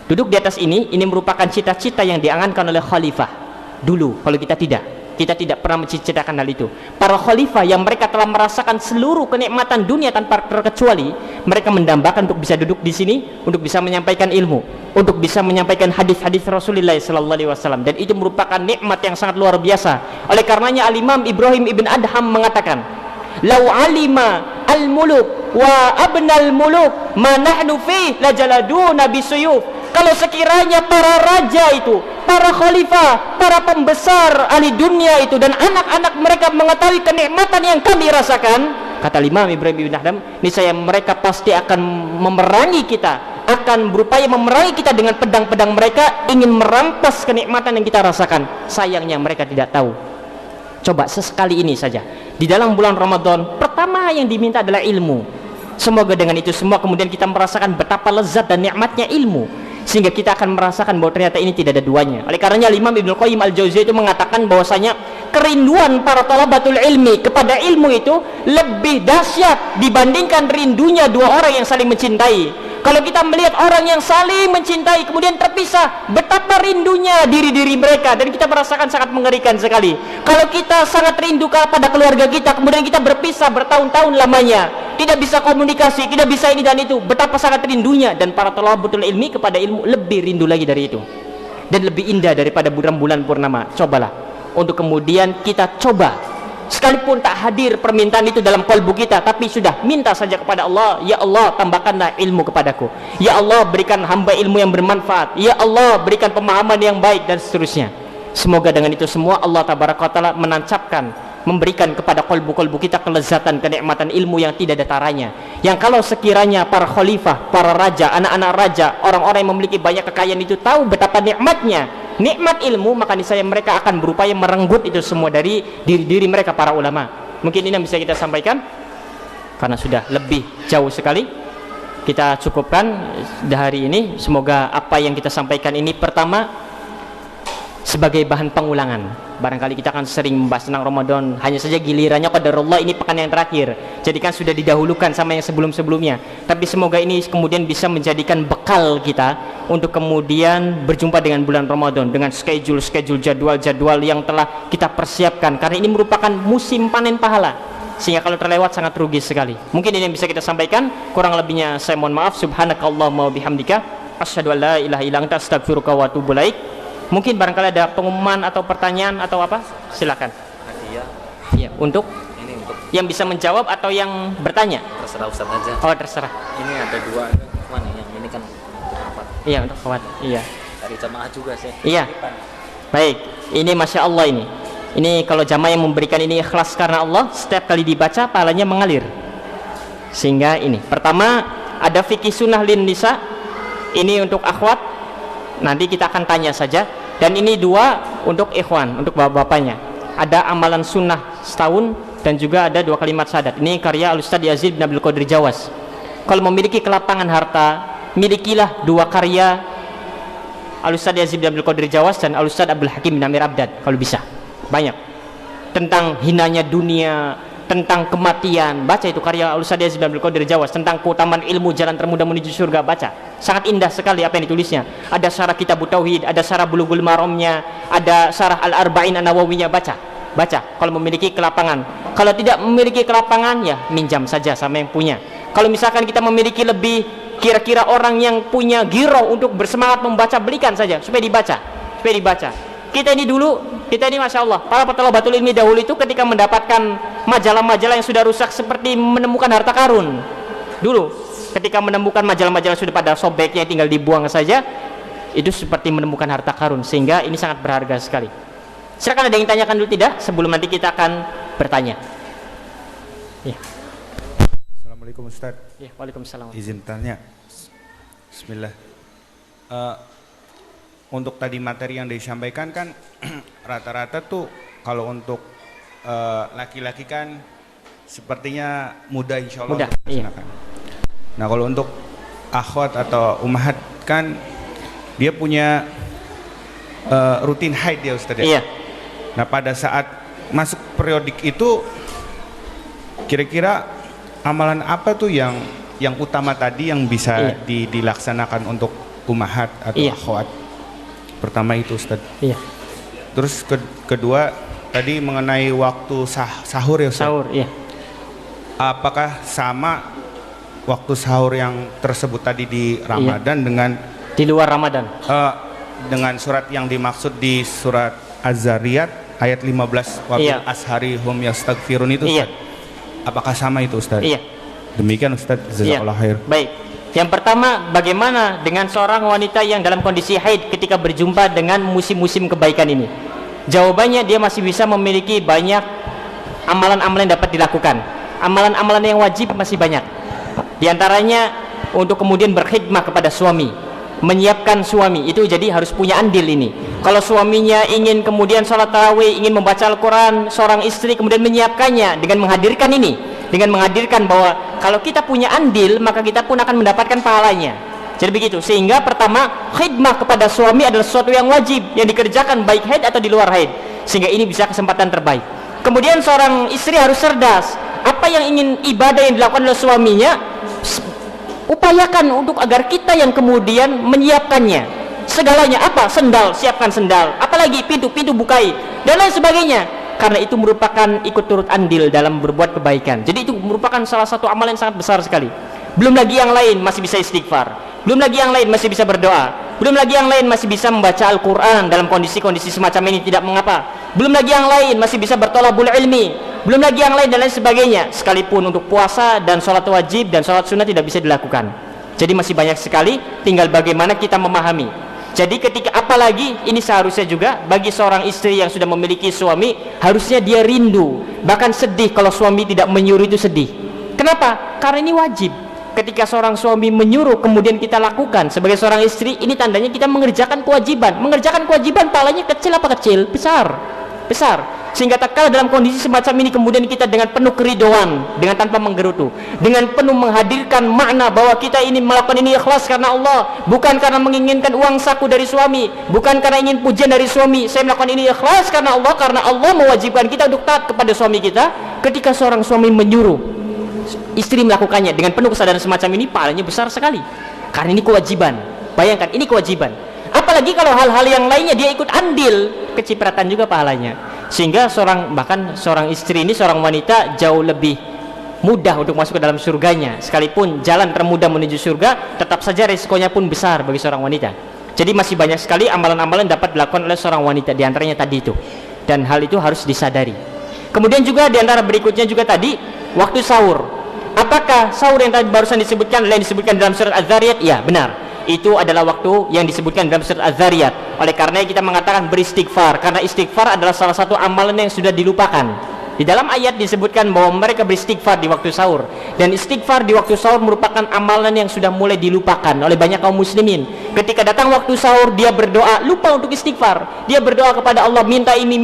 Duduk di atas ini merupakan cita-cita yang diangankan oleh khalifah dulu. Kalau kita tidak pernah mencita-citakan hal itu. Para khalifah yang mereka telah merasakan seluruh kenikmatan dunia tanpa terkecuali, mereka mendambakan untuk bisa duduk di sini, untuk bisa menyampaikan ilmu, untuk bisa menyampaikan hadis-hadis Rasulullah SAW. Dan itu merupakan nikmat yang sangat luar biasa. Oleh karenanya Al-Imam Ibrahim ibn Adham mengatakan, lau alima al-muluk wa abnal muluk ma nahnu fi lajaladuna bisuyuf. Kalau sekiranya para raja itu, para khalifah, para pembesar ahli dunia itu dan anak-anak mereka mengetahui kenikmatan yang kami rasakan, kata Imam Ibrahim bin Adham, niscaya mereka pasti akan memerangi kita, akan berupaya memerangi kita dengan pedang-pedang mereka, ingin merampas kenikmatan yang kita rasakan. Sayangnya mereka tidak tahu. Coba sesekali ini saja di dalam bulan Ramadan, pertama yang diminta adalah ilmu. Semoga dengan itu semua kemudian kita merasakan betapa lezat dan nikmatnya ilmu, sehingga kita akan merasakan bahwa ternyata ini tidak ada duanya. Oleh karenanya Imam Ibnu Qayyim al-Jauziyah itu mengatakan bahwasanya kerinduan para talabatul ilmi kepada ilmu itu lebih dahsyat dibandingkan rindunya dua orang yang saling mencintai. Kalau kita melihat orang yang saling mencintai kemudian terpisah, betapa rindunya diri-diri mereka, dan kita merasakan sangat mengerikan sekali. Kalau kita sangat rindu kepada keluarga kita, kemudian kita berpisah bertahun-tahun lamanya, tidak bisa komunikasi, tidak bisa ini dan itu, betapa sangat rindunya. Dan para talabatul ilmi kepada ilmu lebih rindu lagi dari itu, dan lebih indah daripada bulan-bulan purnama. Cobalah untuk kemudian kita coba sekalipun tak hadir permintaan itu dalam kalbu kita, tapi sudah minta saja kepada Allah, ya Allah tambahkanlah ilmu kepadaku, ya Allah berikan hamba ilmu yang bermanfaat, ya Allah berikan pemahaman yang baik, dan seterusnya. Semoga dengan itu semua Allah tabaraka taala menancapkan, memberikan kepada kalbu-kalbu kita kelezatan, kenikmatan ilmu yang tidak ada taranya, yang kalau sekiranya para khalifah, para raja, anak-anak raja, orang-orang yang memiliki banyak kekayaan itu tahu betapa nikmatnya nikmat ilmu, maka niscaya mereka akan berupaya merenggut itu semua dari diri-diri mereka para ulama. Mungkin ini yang bisa kita sampaikan karena sudah lebih jauh sekali. Kita cukupkan di hari ini. Semoga apa yang kita sampaikan ini pertama sebagai bahan pengulangan. Barangkali kita akan sering membahas tentang Ramadan, hanya saja gilirannya qadarullah ini pekan yang terakhir, jadi kan sudah didahulukan sama yang sebelum-sebelumnya. Tapi semoga ini kemudian bisa menjadikan bekal kita untuk kemudian berjumpa dengan bulan Ramadan dengan schedule jadwal-jadwal yang telah kita persiapkan, karena ini merupakan musim panen pahala, sehingga kalau terlewat sangat rugi sekali. Mungkin ini yang bisa kita sampaikan, kurang lebihnya saya mohon maaf. Subhanakallahumma wa bihamdika asyhadu an la ilaha illa anta astaghfiruka wa atubu ilaik. Mungkin barangkali ada pengumuman atau pertanyaan atau apa, silakan. Hadiah. Ya, untuk Ini untuk yang bisa menjawab atau yang bertanya? terserah Ustaz aja. Oh, terserah. Ini ada dua, mana yang ini kan untuk apa? Iya, untuk kawat. Iya. Dari jamaah juga sih. Iya. Baik, ini Masya Allah ini. Ini kalau jamaah yang memberikan ini ikhlas karena Allah, setiap kali dibaca pahalanya mengalir. Sehingga ini, pertama ada fikih sunnah lin nisa. Ini untuk akhwat. Nanti kita akan tanya saja. Dan ini dua untuk ikhwan, untuk bapak-bapaknya. Ada amalan sunnah setahun dan juga ada dua kalimat syahadat. Ini karya Al-Ustadz Yazid bin Abdul Qadir Jawas. Kalau memiliki kelapangan harta, milikilah dua karya Al-Ustadz Yazid bin Abdul Qadir Jawas dan Al-Ustadz Abdul Hakim bin Amir Abdad, kalau bisa. Banyak. Tentang hinanya dunia, tentang kematian, baca itu karya Al-Ustadz Yazid bin Abdul Qadir Jawas. Tentang keutamaan ilmu, jalan termudah menuju surga, baca. Sangat indah sekali apa yang ditulisnya. Ada syarah Kitabut Tauhid, ada syarah Bulughul Maramnya, ada syarah Al-Arba'in An-Nawawinya, baca. Baca kalau memiliki kelapangan. Kalau tidak memiliki kelapangan, ya minjam saja sama yang punya. Kalau misalkan kita memiliki lebih, kira-kira orang yang punya giro untuk bersemangat membaca, belikan saja supaya dibaca, supaya dibaca. Kita ini dulu, kita ini Masya Allah, para petalabatul ilmi dahulu itu ketika mendapatkan majalah-majalah yang sudah rusak seperti menemukan harta karun. Dulu ketika menemukan majalah-majalah sudah pada sobeknya, tinggal dibuang saja, itu seperti menemukan harta karun. Sehingga ini sangat berharga sekali. Silakan, ada yang tanyakan dulu tidak? Sebelum nanti kita akan bertanya. Ya. Assalamualaikum Ustaz. Ya, waalaikumsalam. Izin tanya. Bismillah. Untuk tadi materi yang disampaikan kan rata-rata tuh kalau untuk laki-laki kan sepertinya mudah insya Allah mudah, untuk iya. melaksanakan. Nah kalau untuk akhwat atau ummahat kan dia punya rutin haid ya Ustaz ya? Iya. Nah pada saat masuk periodik itu kira-kira amalan apa tuh yang utama tadi yang bisa dilaksanakan untuk ummahat atau akhwat? Pertama itu Ustaz. Iya. Terus kedua tadi mengenai waktu sahur ya Ustaz. Sahur, iya. Apakah sama waktu sahur yang tersebut tadi di Ramadan dengan di luar Ramadan? Dengan surat yang dimaksud di surat Az-Zariyat ayat 15 wabil ashari hum yastaghfirun itu Ustaz. Apakah sama itu Ustaz? Iya. Demikian Ustaz, jazakallahu khair. Baik. Yang pertama, bagaimana dengan seorang wanita yang dalam kondisi haid ketika berjumpa dengan musim-musim kebaikan ini? Jawabannya, dia masih bisa memiliki banyak amalan-amalan yang dapat dilakukan. Amalan-amalan yang wajib masih banyak. Di antaranya untuk kemudian berkhidmah kepada suami, menyiapkan suami, itu jadi harus punya andil ini. Kalau suaminya ingin kemudian sholat tarawih, ingin membaca Al-Quran, seorang istri kemudian menyiapkannya dengan menghadirkan ini, dengan menghadirkan bahwa kalau kita punya andil maka kita pun akan mendapatkan pahalanya. Jadi begitu. Sehingga pertama, khidmah kepada suami adalah sesuatu yang wajib yang dikerjakan baik haid atau di luar haid, sehingga ini bisa kesempatan terbaik. Kemudian seorang istri harus cerdas. Apa yang ingin ibadah yang dilakukan oleh suaminya, upayakan untuk agar kita yang kemudian menyiapkannya. Segalanya apa? Sendal, siapkan sendal. Apalagi pintu bukai dan lain sebagainya. Karena itu merupakan ikut turut andil dalam berbuat kebaikan. Jadi itu merupakan salah satu amalan yang sangat besar sekali. Belum lagi yang lain masih bisa istighfar. Belum lagi yang lain masih bisa berdoa. Belum lagi yang lain masih bisa membaca Al-Quran dalam kondisi-kondisi semacam ini, tidak mengapa. Belum lagi yang lain masih bisa bertolabul ilmi. belum lagi yang lain dan lain sebagainya. Sekalipun untuk puasa dan sholat wajib dan sholat sunnah tidak bisa dilakukan. Jadi masih banyak sekali, tinggal bagaimana kita memahami. Jadi ketika, apalagi ini seharusnya juga bagi seorang istri yang sudah memiliki suami, harusnya dia rindu, bahkan sedih kalau suami tidak menyuruh. Itu sedih. Kenapa? Karena ini wajib. Ketika seorang suami menyuruh kemudian kita lakukan sebagai seorang istri, ini tandanya kita mengerjakan kewajiban. Mengerjakan kewajiban pahalanya kecil apa kecil? Besar. Sehingga tak kalah dalam kondisi semacam ini kemudian kita dengan penuh keridoan, dengan tanpa menggerutu, dengan penuh menghadirkan makna bahwa kita ini melakukan ini ikhlas karena Allah, bukan karena menginginkan uang saku dari suami, bukan karena ingin pujian dari suami. Saya melakukan ini ikhlas karena Allah mewajibkan kita untuk taat kepada suami kita. Ketika seorang suami menyuruh istri melakukannya dengan penuh kesadaran semacam ini, pahalanya besar sekali. Karena ini kewajiban. Bayangkan, ini kewajiban. Apalagi kalau hal-hal yang lainnya dia ikut andil, kecipratan juga pahalanya. Sehingga bahkan seorang istri ini, seorang wanita jauh lebih mudah untuk masuk ke dalam surganya. Sekalipun jalan termudah menuju surga, tetap saja resikonya pun besar bagi seorang wanita. Jadi masih banyak sekali amalan-amalan dapat dilakukan oleh seorang wanita, diantaranya tadi itu. Dan hal itu harus disadari. Kemudian juga diantara berikutnya juga tadi, waktu sahur. Apakah sahur yang tadi barusan disebutkan adalah yang disebutkan dalam surat Az-Zariyat? Ya, benar. Itu adalah waktu yang disebutkan dalam surat Az-Zariyat. Oleh karena kita mengatakan beristighfar, karena istighfar adalah salah satu amalan yang sudah dilupakan. Di dalam ayat disebutkan bahwa mereka beristighfar di waktu sahur, dan istighfar di waktu sahur merupakan amalan yang sudah mulai dilupakan oleh banyak kaum muslimin. Ketika datang waktu sahur, dia berdoa, lupa untuk istighfar. Dia berdoa kepada Allah, minta ini,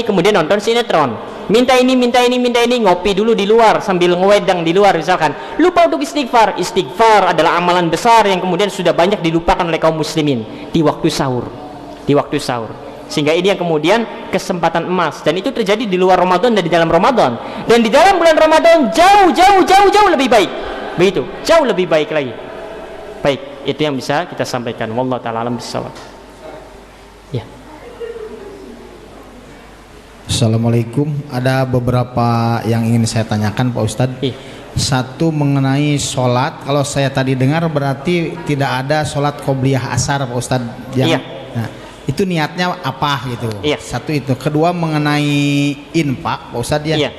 kemudian nonton sinetron. Minta ini, ngopi dulu di luar sambil ngewedang di luar misalkan. Lupa untuk istighfar. Istighfar adalah amalan besar yang kemudian sudah banyak dilupakan oleh kaum muslimin di waktu sahur. Sehingga ini yang kemudian kesempatan emas, dan itu terjadi di luar Ramadan dan di dalam Ramadan. Dan di dalam bulan Ramadan jauh lebih baik. Begitu, jauh lebih baik lagi. Baik, itu yang bisa kita sampaikan. Wallahu ta'ala alam bissawab. Ya. Assalamualaikum. Ada beberapa yang ingin saya tanyakan Pak Ustadz. Satu mengenai sholat. Kalau saya tadi dengar berarti tidak ada sholat qobliyah asar Pak Ustadz. Nah, itu niatnya apa gitu? Satu itu. Kedua mengenai infak Pak Ustadz ya.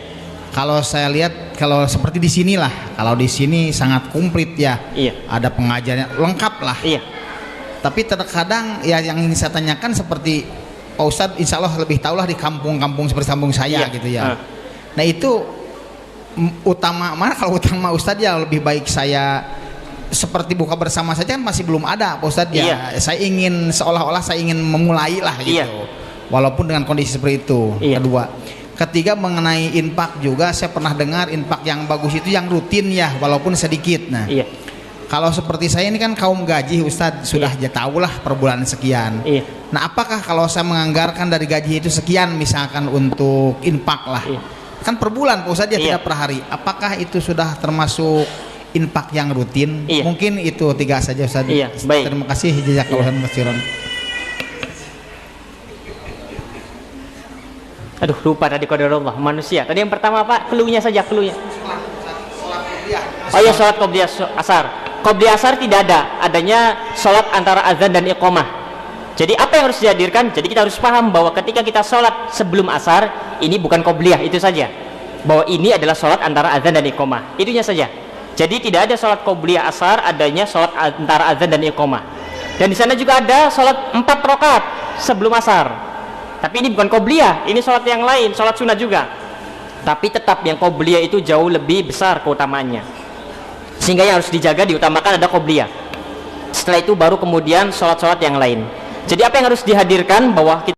Kalau saya lihat, kalau seperti di sinilah, kalau di sini sangat komplit ya. Ada pengajarannya lengkap lah. Tapi terkadang ya yang ingin saya tanyakan seperti Pak Ustadz insya Allah lebih tahulah di kampung-kampung seperti kampung saya gitu ya. Nah itu utama mana? Kalau utama Ustadz ya lebih baik saya seperti buka bersama saja kan masih belum ada Pak Ustadz ya. Saya ingin seolah-olah saya ingin memulai lah gitu. Walaupun dengan kondisi seperti itu. Ketiga mengenai infak juga saya pernah dengar infak yang bagus itu yang rutin ya walaupun sedikit. Nah kalau seperti saya ini kan kaum gaji Ustadz sudah tahu lah per bulan sekian. Nah apakah kalau saya menganggarkan dari gaji itu sekian misalkan untuk infak lah, kan per bulan Pak Ustadz ya tidak per hari. Apakah itu sudah termasuk infak yang rutin? Mungkin itu 3 saja Ustadz. Baik. Terima kasih jazakallahu khairan. Aduh lupa tadi qadarullah manusia. Tadi yang pertama apa? Cluenya saja, cluenya. Oh ya, sholat qobliyah asar. Qobliyah asar tidak ada, adanya sholat antara azan dan iqamah. Jadi apa yang harus dihadirkan? Jadi kita harus paham bahwa ketika kita sholat sebelum asar, ini bukan qobliyah, itu saja. Bahwa ini adalah sholat antara azan dan iqamah, itunya saja. Jadi tidak ada sholat qobliyah asar, adanya sholat antara azan dan iqamah. Dan di sana juga ada sholat 4 rakaat sebelum asar. Tapi ini bukan qobliyah, ini sholat yang lain, sholat sunnah juga. Tapi tetap yang qobliyah itu jauh lebih besar keutamaannya. Sehingga yang harus dijaga, diutamakan ada qobliyah. Setelah itu baru kemudian sholat-sholat yang lain. Jadi apa yang harus dihadirkan bahwa kita